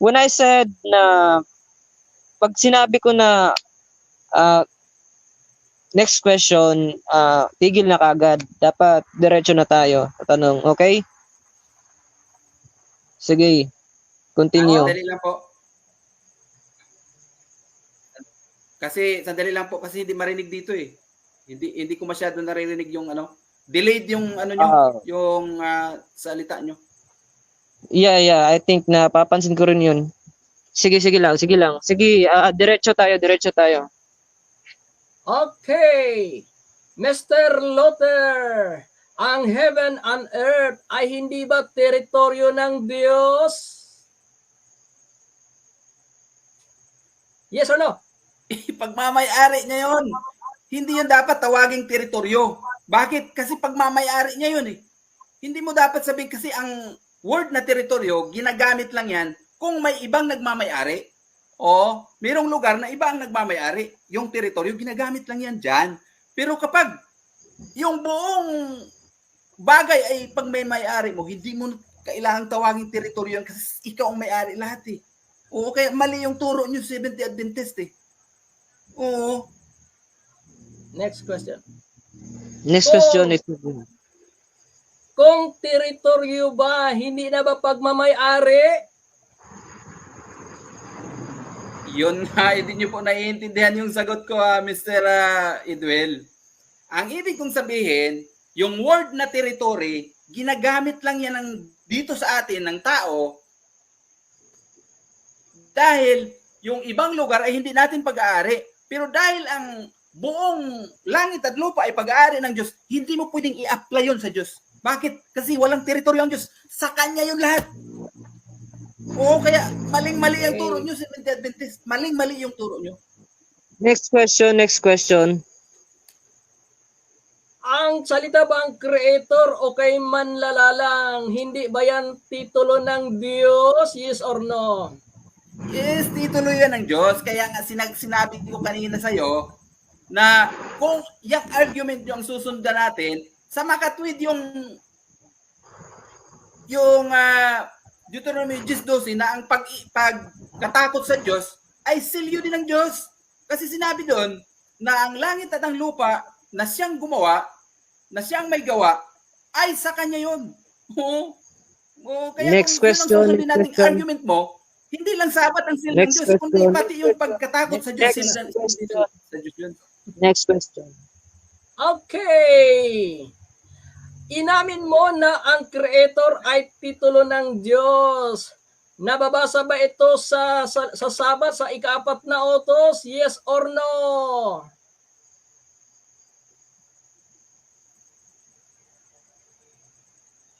When I said na pag sinabi ko na next question, tigil na kagad. Dapat diretso na tayo. Tanong, okay? Sige. Continue. Sandali lang po. Sandali lang po kasi hindi marinig dito eh. Hindi ko masyado naririnig yung delayed yung nyo, yung salita nyo. Yeah, I think na papansin ko rin 'yun. Sige lang. Sige, diretso tayo. Okay. Mr. Luther, ang heaven and earth ay hindi ba teritoryo ng Diyos? Yes or no? Pagmamayari niya yun. Hindi yun dapat tawaging teritoryo. Bakit? Kasi pagmamayari niya yun eh. Hindi mo dapat sabihin kasi ang word na teritoryo, ginagamit lang yan kung may ibang nagmamayari o mayroong lugar na iba ang nagmamayari. Yung teritoryo, ginagamit lang yan dyan. Pero kapag yung buong bagay ay pag may may-ari mo, hindi mo kailangang tawaging teritoryo yan kasi ikaw ang may-ari lahat eh. Oo, kaya mali yung turo nyo 70 Adventist eh. Oo. Next question. Next question. Kung teritoryo ba, hindi na ba pagmamay-ari? Yun na, hindi nyo po naiintindihan yung sagot ko, Mr. Edwell. Ang ibig kong sabihin, yung word na territory, ginagamit lang yan dito sa atin ng tao dahil yung ibang lugar ay hindi natin pag-aari. Pero dahil ang buong langit at lupa ay pag-aari ng Diyos, hindi mo pwedeng i-apply yun sa Diyos. Bakit? Kasi walang teritoryo ang Diyos. Sa Kanya yun lahat. Oo, kaya maling-mali ang turo nyo, Seventh-day Adventist. Maling-mali yung turo nyo. Next question, next question. Ang salita ba ang creator o kay manlalalang? Hindi ba yan titulo ng Diyos? Yes or no? Yes, titulo yan ng Diyos. Kaya nga sinabi ko kanina sa'yo na kung yung argument yung susundan natin, sa makatwid yung Deuteronomy 10:12 na ang pagkatakot sa Diyos ay silyo din ng Diyos. Kasi sinabi doon na ang langit at ang lupa na siyang gumawa, na siyang may gawa, ay sa Kanya yun. Kaya Next kung question, yun ang susundin next nating question. argument mo, hindi lang sabat ang silyo ng Next Diyos, kundi question. pati yung pagkatakot sa Diyos. Next Sa Diyos yun. Next question. Okay. Inamin mo na ang creator ay titulo ng Diyos. Nababasa ba ito sa Sabat sa ika-4 na utos? Yes or no?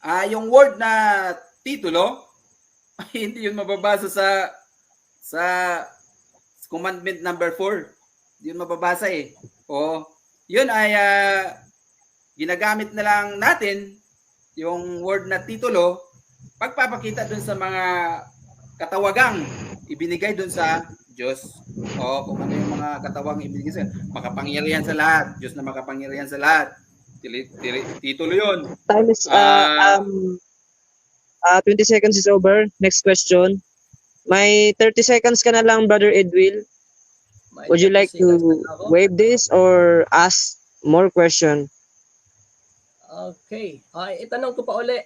Yung word na titulo, hindi yun mababasa sa commandment number 4. Hindi yun mababasa eh. O, yun ay ginagamit na lang natin yung word na titulo pagpapakita dun sa mga katawagang ibinigay dun sa Diyos. O kung ano yung mga katawagang ibinigay sa makapangyarihan sa lahat. Diyos na makapangyarihan sa lahat. Titulo yun. Time is 20 seconds is over. Next question. May 30 seconds ka na lang, Brother Edwil. Would you like to waive this or ask more question? Okay. Itanong ko pa uli.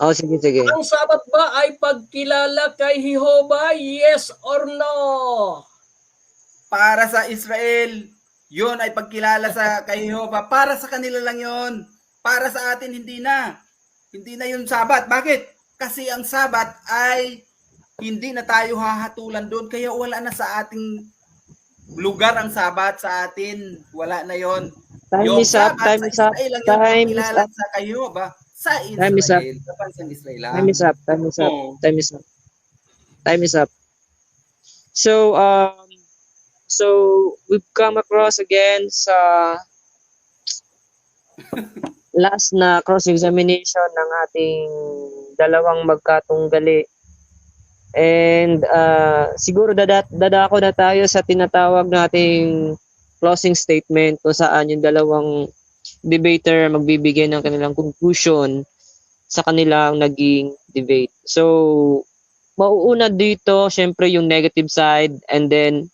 Oh, sige, sige. Ang Sabat ba ay pagkilala kay Jehovah? Yes or no? Para sa Israel, yun ay pagkilala sa kay Jehovah. Para sa kanila lang yun. Para sa atin, hindi na. Hindi na yun Sabat. Bakit? Kasi ang Sabat ay hindi na tayo hahatulan doon. Kaya wala na sa ating lugar ang Sabat sa atin. Wala na yon. Time is up. Time is up. Time is up. Sa kay Jehovah. Sa Israel. Time is up. Sa bansang Israel. Time is up. Time is up. Oo. Time is up. Time is up. So, we've come across again sa last na cross-examination ng ating dalawang magkatunggali. And siguro dadako na tayo sa tinatawag nating closing statement kung saan yung dalawang debater magbibigay ng kanilang conclusion sa kanilang naging debate. So, mauuna dito, syempre yung negative side, and then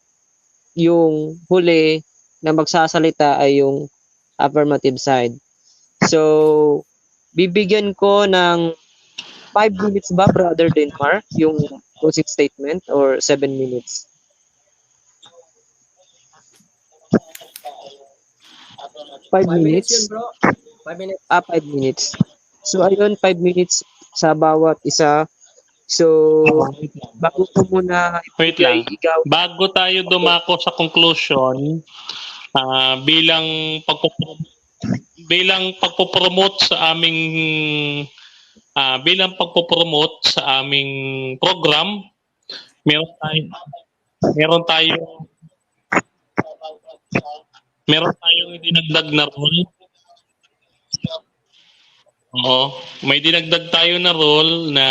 yung huli na magsasalita ay yung affirmative side. So, bibigyan ko ng 5 minutes ba, Brother Denmark, yung closing statement, or 7 minutes? 5 5 minutes minutes? yun, bro. 5 minutes. 5 minutes. So, ayun, 5 minutes sa bawat isa. So, bago ko muna Wait lang. ikaw. Bago tayo dumako sa conclusion, bilang pagpopromote sa aming program, meron tayong dinagdag na rule. Oo, may dinagdag tayo na rule na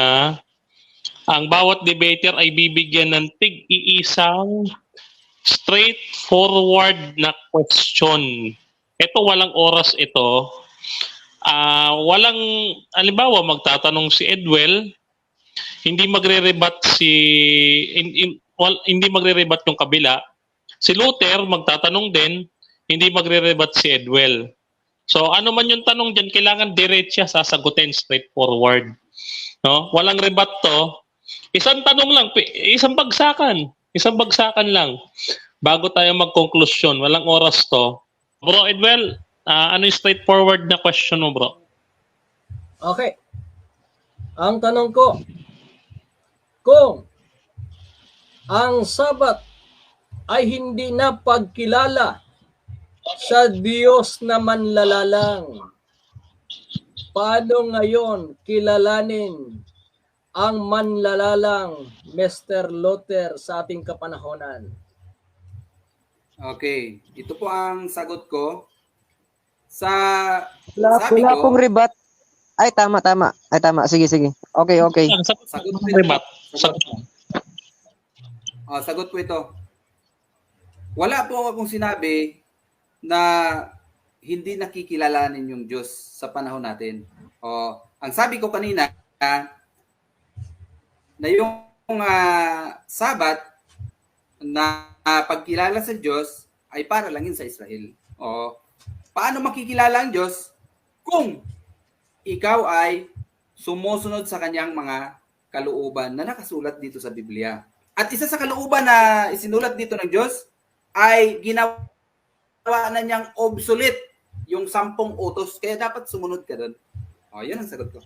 ang bawat debater ay bibigyan ng tig-iisang straightforward na question. Ito walang oras ito. Halimbawa magtatanong si Edwell, hindi magre-rebat yung kabila. Si Luther magtatanong din, hindi magre-rebat si Edwell. So ano man yung tanong diyan, kailangan diretsa sasagutin, straightforward. No? Walang rebat to. Isang tanong lang, isang bagsakan lang bago tayo mag-conclusion. Walang oras to. Bro Edwell, ano yung straightforward na question mo, bro? Okay. Ang tanong ko, kung ang Sabat ay hindi na pagkilala sa Diyos na manlalalang. Paano ngayon kilalanin ang manlalalang Mr. Luther sa ating kapanahonan? Okay, ito po ang sagot ko. Sa sabi Wala ko, pong rebat. Ay, tama. Ay, tama. Sige. Okay. Ang sagot sagot ng po ito. remat. Sagot. Sagot po ito. Wala po akong sinabi na hindi nakikilalanin yung Diyos sa panahon natin. Ang sabi ko kanina na yung Sabat na pagkilala sa Diyos ay para lang yun sa Israel. Paano makikilala ang Diyos kung ikaw ay sumusunod sa kanyang mga kalooban na nakasulat dito sa Biblia? At isa sa kalooban na isinulat dito ng Diyos ay ginawa na niyang obsolete yung 10 utos. Kaya dapat sumunod ka doon. Yan ang sagot ko.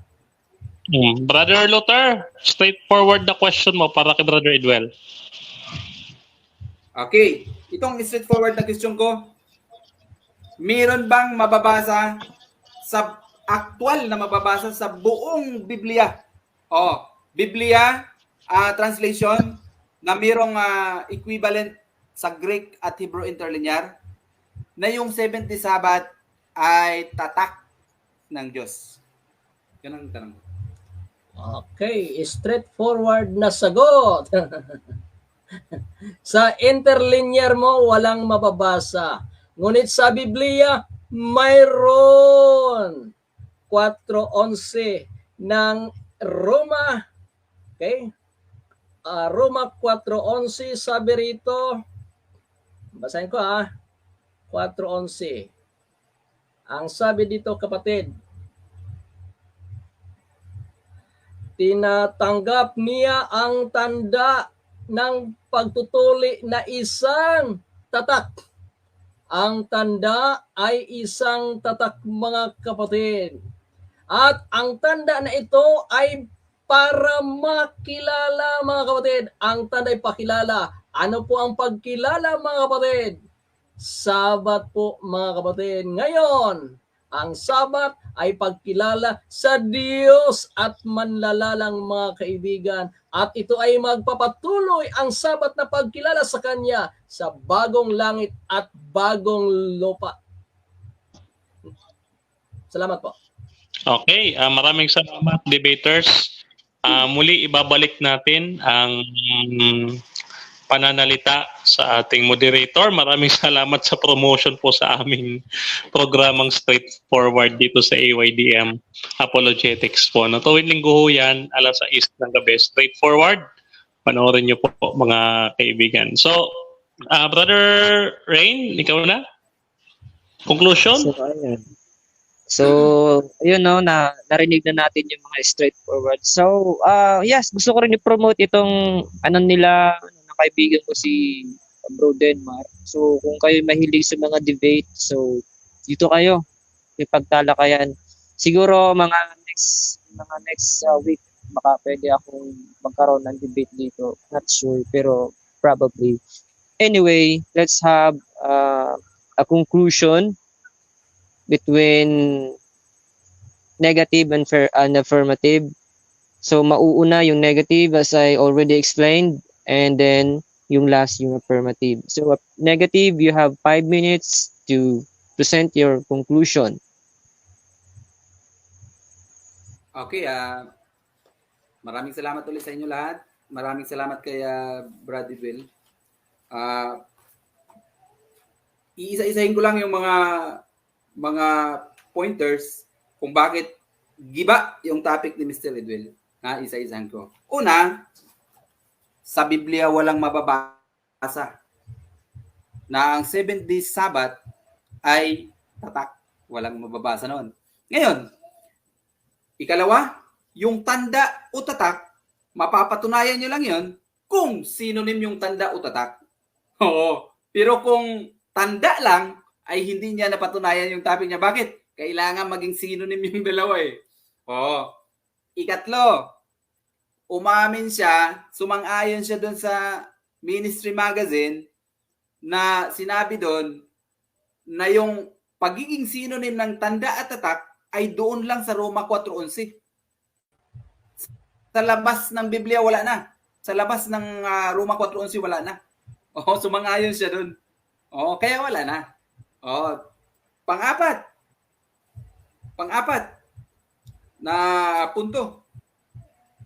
Brother Luther, straightforward na question mo para kay Brother Edwell. Okay. Itong straightforward na question ko. Meron bang mababasa sa actual na mababasa sa buong Biblia? Biblia translation na mayroong equivalent sa Greek at Hebrew interlinear na yung 70 Sabat ay tatak ng Diyos. Yan ang tanong. Okay, straightforward na sagot. Sa interlinear mo, walang mababasa. Ngunit sa Biblia, mayroon 4:11 ng Roma. Okay? Roma 4:11, sabi rito, basahin ko 4:11. Ang sabi dito, kapatid, tinatanggap niya ang tanda ng pagtutuli na isang tatak. Ang tanda ay isang tatak, mga kapatid. At ang tanda na ito ay para makilala, mga kapatid. Ang tanda ay pakilala. Ano po ang pagkilala, mga kapatid? Sabat po, mga kapatid. Ngayon, ang Sabat ay pagkilala sa Diyos at manlalalang, mga kaibigan. At ito ay magpapatuloy ang Sabat na pagkilala sa Kanya sa bagong langit at bagong lupa. Salamat po. Okay, maraming salamat, debaters. Muli ibabalik natin ang pananalita sa ating moderator. Maraming salamat sa promotion po sa aming programang Straightforward dito sa AYDM Apologetics po. No, tuwing linggo ho yan, 6:00 ng gabi. Straightforward. Panoorin niyo po, mga kaibigan. So, Brother Rain, ikaw na? Conclusion? So, ayun narinig na natin yung mga straightforward. So, yes, gusto ko rin i-promote itong ng kaibigan ko si Bro Denmark. So, kung kayo mahilig sa mga debate, so dito kayo, may pagtalakayan. Siguro mga next week baka pwede akong magkaroon ng debate dito. Not sure, pero probably. Anyway, let's have a conclusion between negative and affirmative. So mauuna yung negative as I already explained, and then yung last yung affirmative. So negative, you have 5 minutes to present your conclusion. Okay, maraming salamat ulit sa inyo lahat. Maraming salamat kay Brad Edwell. Iisa-isahin ko lang yung mga pointers kung bakit giba yung topic ni Mr. Edwell. Isa-isahan ko. Una, sa Biblia walang mababasa na ang 7 days Sabbath ay tatak. Walang mababasa noon. Ngayon, ikalawa, yung tanda o tatak, mapapatunayan nyo lang yon kung synonym yung tanda o tatak. Oo. Pero kung tanda lang, ay hindi niya napatunayan yung topic niya. Bakit? Kailangan maging synonym yung dalawa eh. Ikatlo, umamin siya, sumang-ayon siya doon sa Ministry Magazine na sinabi doon na yung pagiging synonym ng tanda at tatak ay doon lang sa Roma 4:11. Sa labas ng Biblia, wala na. Sa labas ng Roma 4:11, wala na. Oo, sumang-ayon siya doon. Oo, kaya wala na. Oo. Pang-apat na punto.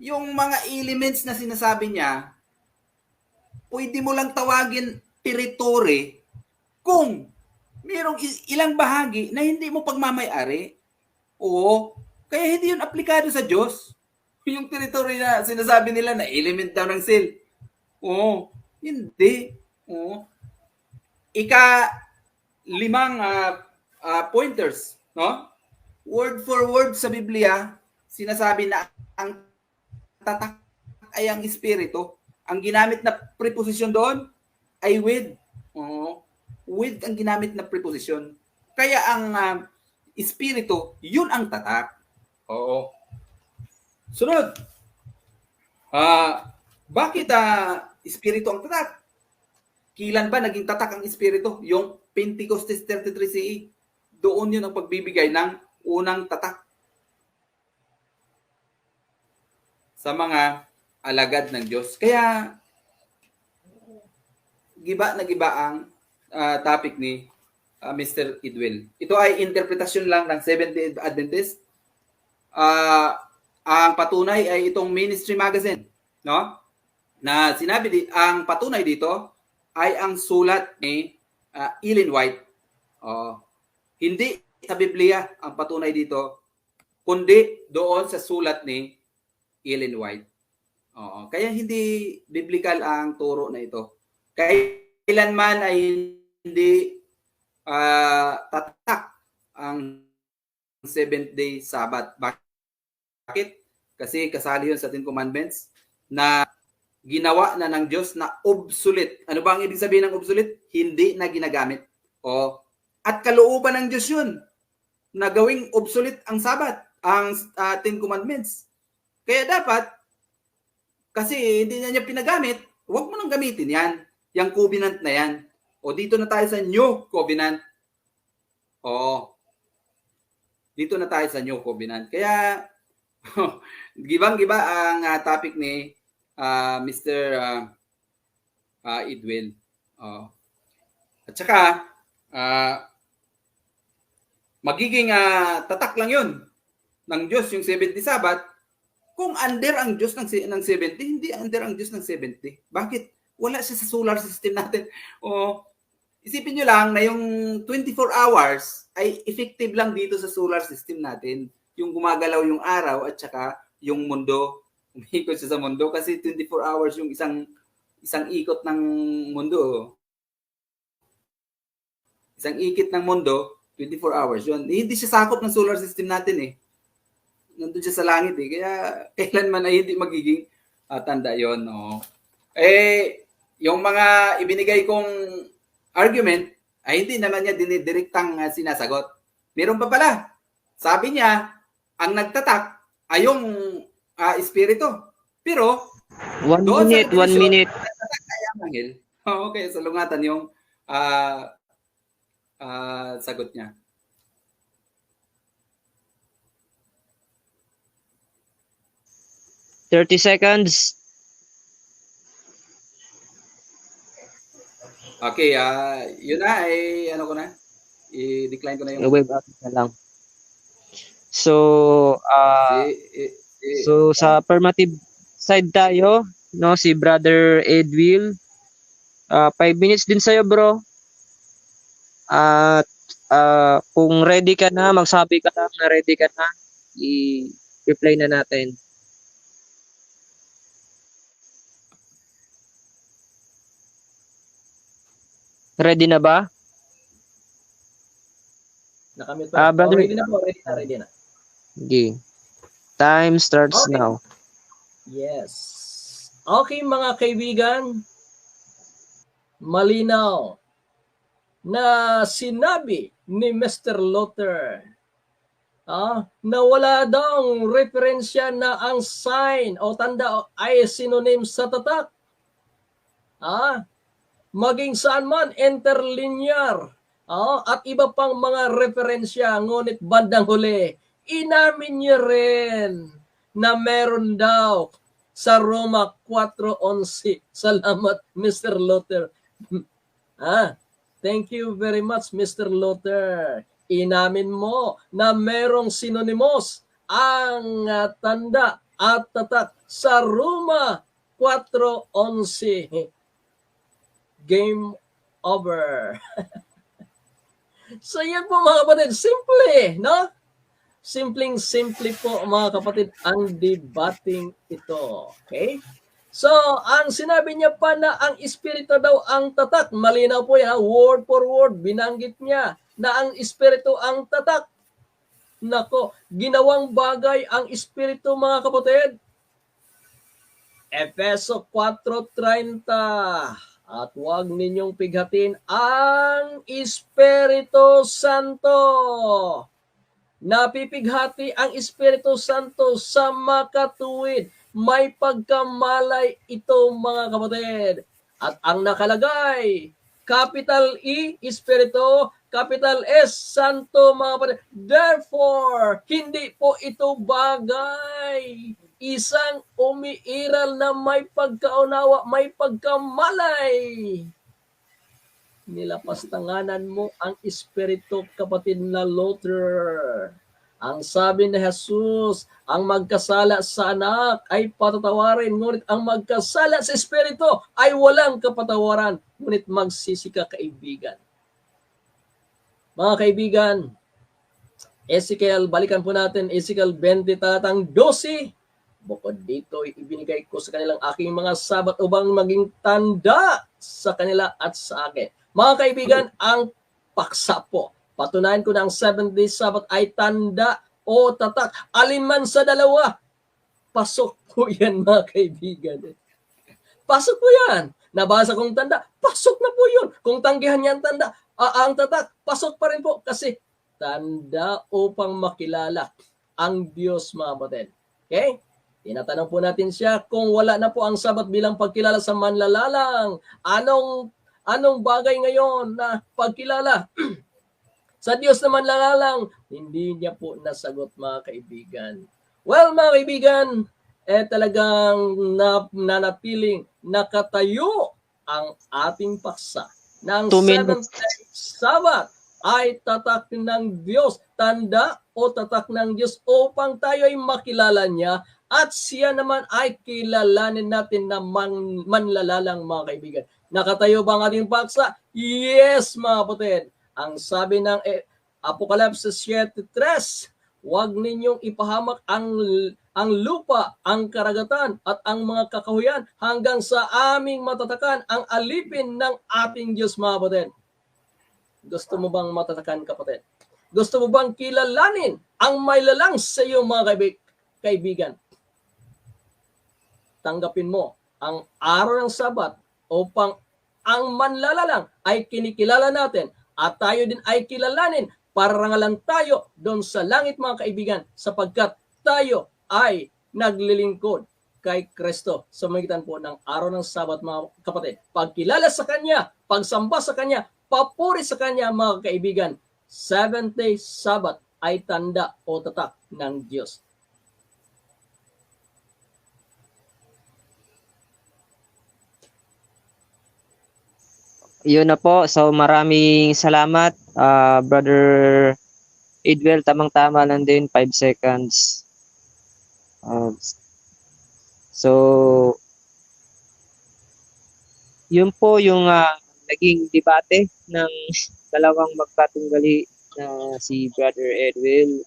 Yung mga elements na sinasabi niya, pwede mo lang tawagin territory kung mayroong ilang bahagi na hindi mo pagmamay-ari. Oo. Kaya hindi yun aplikado sa Diyos. Yung territory na sinasabi nila na element daw ng seal. Oo. Hindi. Oo. Ika-limang pointers, no? Word for word sa Biblia, sinasabi na ang tatak ay ang espiritu. Ang ginamit na preposition doon ay with. Oo. With ang ginamit na preposition. Kaya ang espiritu, yun ang tatak. Oo. Sunod. Bakit espiritu ang tatak? Kilan ba naging tatak ang espiritu? Yung Pentecostes 33 CE. Doon yun ang pagbibigay ng unang tatak sa mga alagad ng Diyos. Kaya giba ang topic ni Mr. Idwell. Ito ay interpretasyon lang ng Seventh-day Adventist. Ang patunay ay itong Ministry Magazine, no? Na sinabi ang patunay dito ay ang sulat ni Ellen White. Hindi sa Biblia ang patunay dito, kundi doon sa sulat ni Ellen White. Kaya hindi biblical ang turo na ito. Kailanman ay hindi tatak ang Seventh-day Sabbath. Bakit? Kasi kasali yun sa Ten Commandments na ginawa na ng Diyos na obsolete. Ano ba ang ibig sabihin ng obsolete? Hindi na ginagamit. At kalooban ng Diyos yun na gawing obsolete ang Sabbath, ang Ten Commandments. Kaya dapat, kasi hindi niya pinagamit, huwag mo nang gamitin yan. Yung covenant na yan. Dito na tayo sa New Covenant. Dito na tayo sa New Covenant. Kaya, gibang-giba ang topic ni Mr. Idwell. At saka, magiging tatak lang yun ng Diyos yung 70 Sabbath kung under ang Diyos ng 70, hindi under ang Diyos ng 70. Bakit? Wala siya sa solar system natin. Isipin nyo lang na yung 24 hours ay effective lang dito sa solar system natin. Yung gumagalaw yung araw at saka yung mundo, umikot siya sa mundo kasi 24 hours yung isang ikot ng mundo. Isang ikot ng mundo, 24 hours yun. Hindi siya sakop ng solar system natin eh. Nandun siya sa langit eh. Kaya kailanman ay hindi magiging tanda yun. Yung mga ibinigay kong argument ay hindi naman niya dinidirektang sinasagot. Meron pa pala. Sabi niya, ang nagtatak ay yung espiritu. Pero, 1 minute, 1 minute. Okay, salungatan yung sagot niya. $30 seconds. Okay, yun na, ano ko na? I-decline ko na yung... Web app na lang. So, so sa affirmative side tayo, no, si Brother Edwill. 5 minutes din sa'yo, bro. At kung ready ka na, magsabi ka lang na ready ka na, i-reply na natin. Ready na ba? Nakamute pa. Brother, Ready na po. Ready na. Okay. Time starts now. Yes. Okay mga kaibigan, malinaw na sinabi ni Mr. Luther na wala daw referensya na ang sign o tanda ay synonym sa tatak. maging saan man, interlinear, at iba pang mga referensya, ngunit bandang huli, inamin niya rin na meron daw sa Roma 4:11. Salamat, Mr. Luther. Thank you very much, Mr. Luther. Inamin mo na merong synonymous ang tanda at tatak sa Roma 4:11. Game over. So yan po mga kapatid, simple, no? Simpleng-simple po mga kapatid ang debating ito. Okay? So, ang sinabi niya pa na ang espiritu daw ang tatak. Malinaw po yan, word for word, binanggit niya na ang espiritu ang tatak. Nako, ginawang bagay ang espiritu mga kapatid. Efeso 4:30. At huwag ninyong pighatin ang Espiritu Santo. Napipighati ang Espiritu Santo sa makatuwid. May pagkamalay ito mga kapatid. At ang nakalagay, capital E, Espiritu, capital S, Santo mga kapatid. Therefore, hindi po ito bagay. Isang umiiral na may pagkaunawa, may pagkamalay. Nilapastanganan mo ang Espiritu, kapatid na Luther. Ang sabi ni Jesus, ang magkasala sa anak ay patatawarin, ngunit ang magkasala sa Espiritu ay walang kapatawaran, ngunit magsisi ka, kaibigan. Mga kaibigan, Ezekiel, balikan po natin, Ezekiel 20 talatang 12. Bukod dito, ibinigay ko sa kanilang aking mga sabat upang maging tanda sa kanila at sa akin. Mga kaibigan, ang paksa po. Patunayan ko na ang 7-day Sabbath ay tanda o tatak. Alin man sa dalawa, pasok po yan mga kaibigan. Pasok po yan. Nabasa kong tanda, pasok na po yun. Kung tanggihan niya ang tanda, ang tatak, pasok pa rin po. Kasi tanda upang makilala ang Diyos mga kapatid. Okay? Tinatanong po natin siya kung wala na po ang Sabat bilang pagkilala sa manlalalang. Anong bagay ngayon na pagkilala sa Diyos na manlalalang? Hindi niya po nasagot mga kaibigan. Well mga kaibigan, talagang nanatiling nakatayo ang ating paksa ng 7th Sabat ay tatak ng Diyos, tanda o tatak ng Diyos upang tayo ay makilala niya at siya naman ay kilalanin natin na manlalalang mga kaibigan. Nakatayo ba ang ating paksa? Yes mga kapatid. Ang sabi ng Apocalypse 7:3, huwag ninyong ipahamak ang lupa, ang karagatan at ang mga kakahuyan hanggang sa aming matatakan ang alipin ng ating Diyos mga kapatid. Gusto mo bang matatakan kapatid? Gusto mo bang kilalanin ang may lalang sa iyo mga kaibigan? Tanggapin mo ang araw ng Sabat upang ang manlalalang ay kinikilala natin at tayo din ay kilalanin para rangalan tayo doon sa langit mga kaibigan sapagkat tayo ay naglilingkod kay Kristo sa magitan po ng araw ng Sabat mga kapatid. Pagkilala sa Kanya, pagsamba sa Kanya, papuri sa Kanya mga kaibigan, 7th-day Sabat ay tanda o tatak ng Diyos. Yun na po. So maraming salamat, Brother Edwell. Tamang-tama lang din, 5 seconds. So, yun po yung naging debate ng dalawang magkatunggali na si Brother Edwell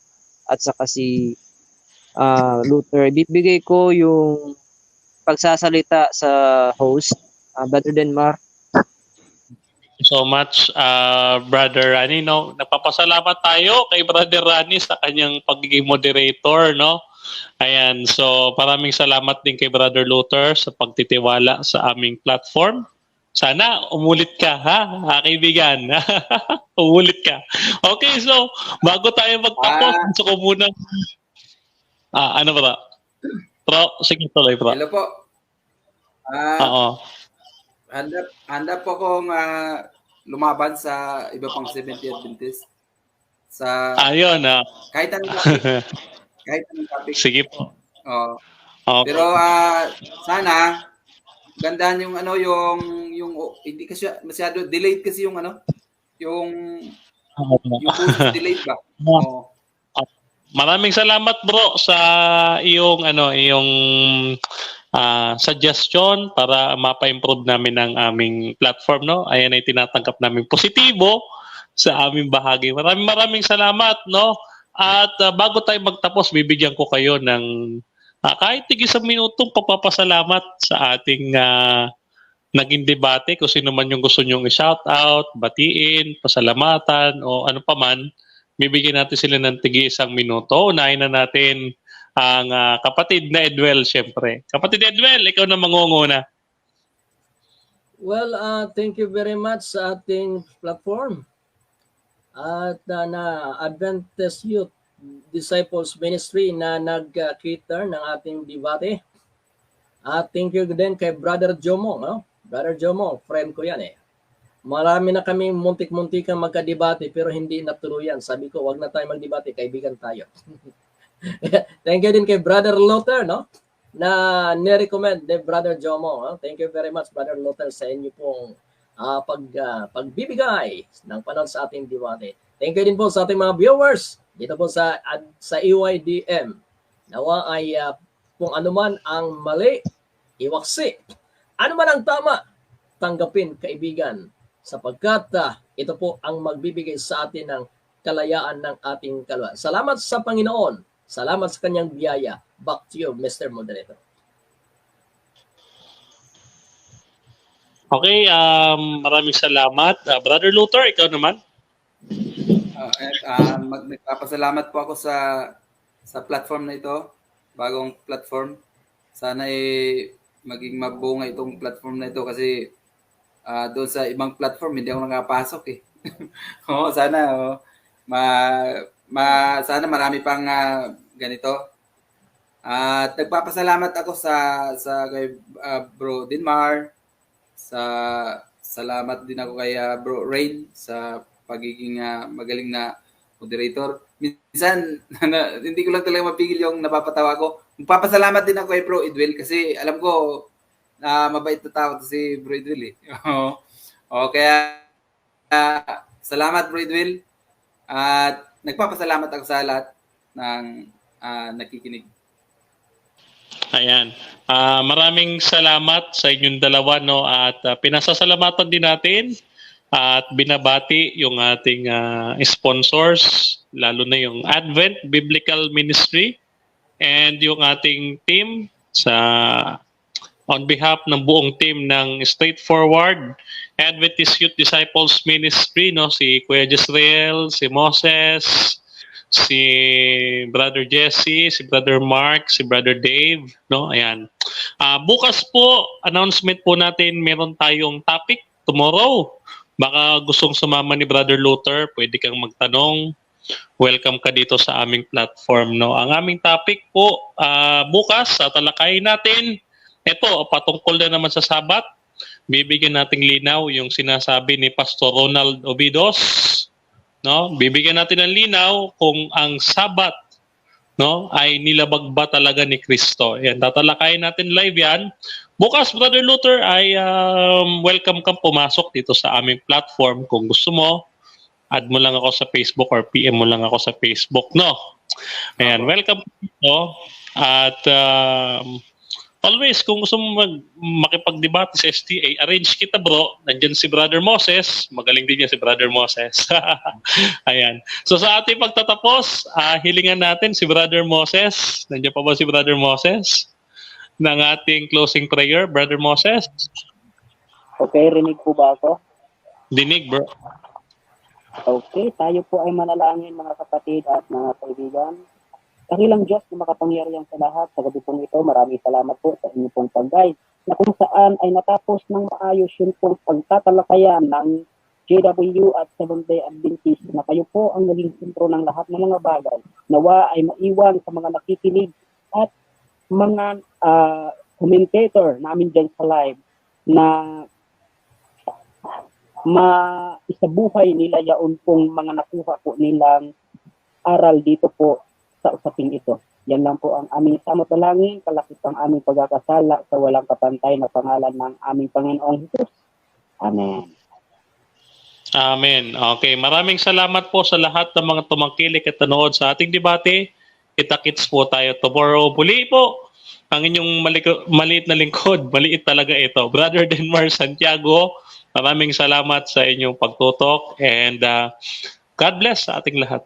at saka si Luther. Bibigay ko yung pagsasalita sa host, Brother Denmar. So much, Brother Rani. No? Napapasalamat tayo kay Brother Rani sa kanyang pagiging moderator. No? Ayan, so maraming salamat din kay Brother Luther sa pagtitiwala sa aming platform. Sana umulit ka, ha? Kaibigan. Umulit ka. Okay, so bago tayo magtapos, gusto ko muna... ano ba? Sige, tuloy, bro. Hello po. Oo. handa po akong lumaban sa iba pang Seventh-day Adventist sa Ayun, kahit anong topic, kahit anong topic. sige po. Oh. Okay. Pero sana gandahan yung hindi kasi masyado delayed kasi yung yung post delayed ba. Oh. Maraming salamat bro sa iyong suggestion para mapa-improve namin ang aming platform, no. Ayan ay tinatanggap namin positibo sa aming bahagi. Maraming salamat, no. At bago tayo magtapos, bibigyan ko kayo ng kahit tig-isang minutong pagpapasalamat sa ating naging debate. Kung sino man yung gusto nyong i-shout out, batiin, pasalamatan o ano pa man, bibigyan natin sila ng tig-isang minuto. Unahin na natin ang kapatid na Edwel, syempre. Kapatid Edwel, ikaw na mangunguna. Well, thank you very much sa ating platform at na Adventist Youth Disciples Ministry na nag-cater ng ating debate. At thank you din kay Brother Jomo. No? Brother Jomo, friend ko yan eh. Marami na kami muntik-muntikan magka-debate pero hindi natuluyan. Sabi ko, wag na tayo mag-debate, kaibigan tayo. Thank you din kay Brother Luther, no? Na ni-recommend ni Brother Jomo. No? Thank you very much, Brother Luther, sa inyo pong pagbibigay ng panahon sa ating debate. Thank you din po sa ating mga viewers dito po sa EYDM. Nawa ay kung anuman ang mali, iwaksi. Ano man ang tama, tanggapin, kaibigan. Sapagkat ito po ang magbibigay sa atin ng kalayaan ng ating kaluluwa. Salamat sa Panginoon. Salamat sa kanyang biyaya. Back to you, Mr. Moderator. Okay, maraming salamat. Brother Luther, ikaw naman. Nagpapasalamat po ako sa platform na ito, bagong platform. Sana maging mabunga itong platform na ito kasi doon sa ibang platform hindi ako nakapasok eh. Sana sana marami pang ganito. At nagpapasalamat ako sa kay Bro Dinmar, salamat din ako kay Bro Rain sa pagiging magaling na moderator. Minsan, hindi ko lang talaga mapigil yung napapatawa ko. Magpapasalamat din ako kay Bro Edwil kasi alam ko na mabait na tao si Bro Edwil eh. Kaya salamat Bro Edwil. At nagpapasalamat ako sa lahat ng nakikinig. Ayan. Maraming salamat sa inyong dalawa, no, at pinasasalamatan din natin at binabati yung ating sponsors, lalo na yung Advent Biblical Ministry and yung ating team on behalf ng buong team ng Straightforward Adventist Youth Disciples Ministry, no, si Kuya Jezreel, si Moses, si Brother Jesse, si Brother Mark, si Brother Dave, no? Ayan. Bukas po, announcement po natin, meron tayong topic tomorrow. Baka gustong sumama ni Brother Luther, pwede kang magtanong. Welcome ka dito sa aming platform, no? Ang aming topic po bukas, talakayin natin. Ito, patungkol na naman sa Sabat. Bibigyan nating linaw yung sinasabi ni Pastor Ronald Obidos, no? Bibigyan natin ng linaw kung ang Sabat, no, ay nilabag ba talaga ni Kristo. Yan, tatalakayin natin live yan. Bukas, Brother Luther, ay welcome kang pumasok dito sa aming platform. Kung gusto mo, add mo lang ako sa Facebook or PM mo lang ako sa Facebook, no? Ayan, welcome dito. At always, kung gusto mo makipag-debate sa STA, arrange kita, bro. Nandiyan si Brother Moses. Magaling din yan si Brother Moses. Ayan. So sa ating pagtatapos, hilingan natin si Brother Moses. Nandiyan pa ba si Brother Moses? Ng ating closing prayer, Brother Moses. Okay, rinig po ba ako? Dinig, bro. Okay, tayo po ay manalangin mga kapatid at mga kaibigan. Dakilang Diyos na makapangyarihan sa lahat, sa gabi pong ito, maraming salamat po sa inyo pong pag-guide na kung saan ay natapos ng maayos yung pong pagtatalakayan ng JW at Seventh-day Adventist na kayo po ang naging sentro ng lahat ng mga bagay. Nawa ay maiwan sa mga nakikinig at mga commentator namin dyan sa live na maisabuhay nila yaon pong mga nakuha po nilang aral dito po sa usaping ito. Yan lang po ang aming samot-dalangin, kalakip ang aming pagkakasala sa walang kapantay na pangalan ng aming Panginoong Hesus. Amen. Amen. Okay, maraming salamat po sa lahat ng mga tumangkilik at nanood sa ating debate. Kita-kits po tayo tomorrow. Muli po ang inyong maliit na lingkod. Maliit talaga ito. Brother Denmar Santiago, maraming salamat sa inyong pagtutok and God bless sa ating lahat.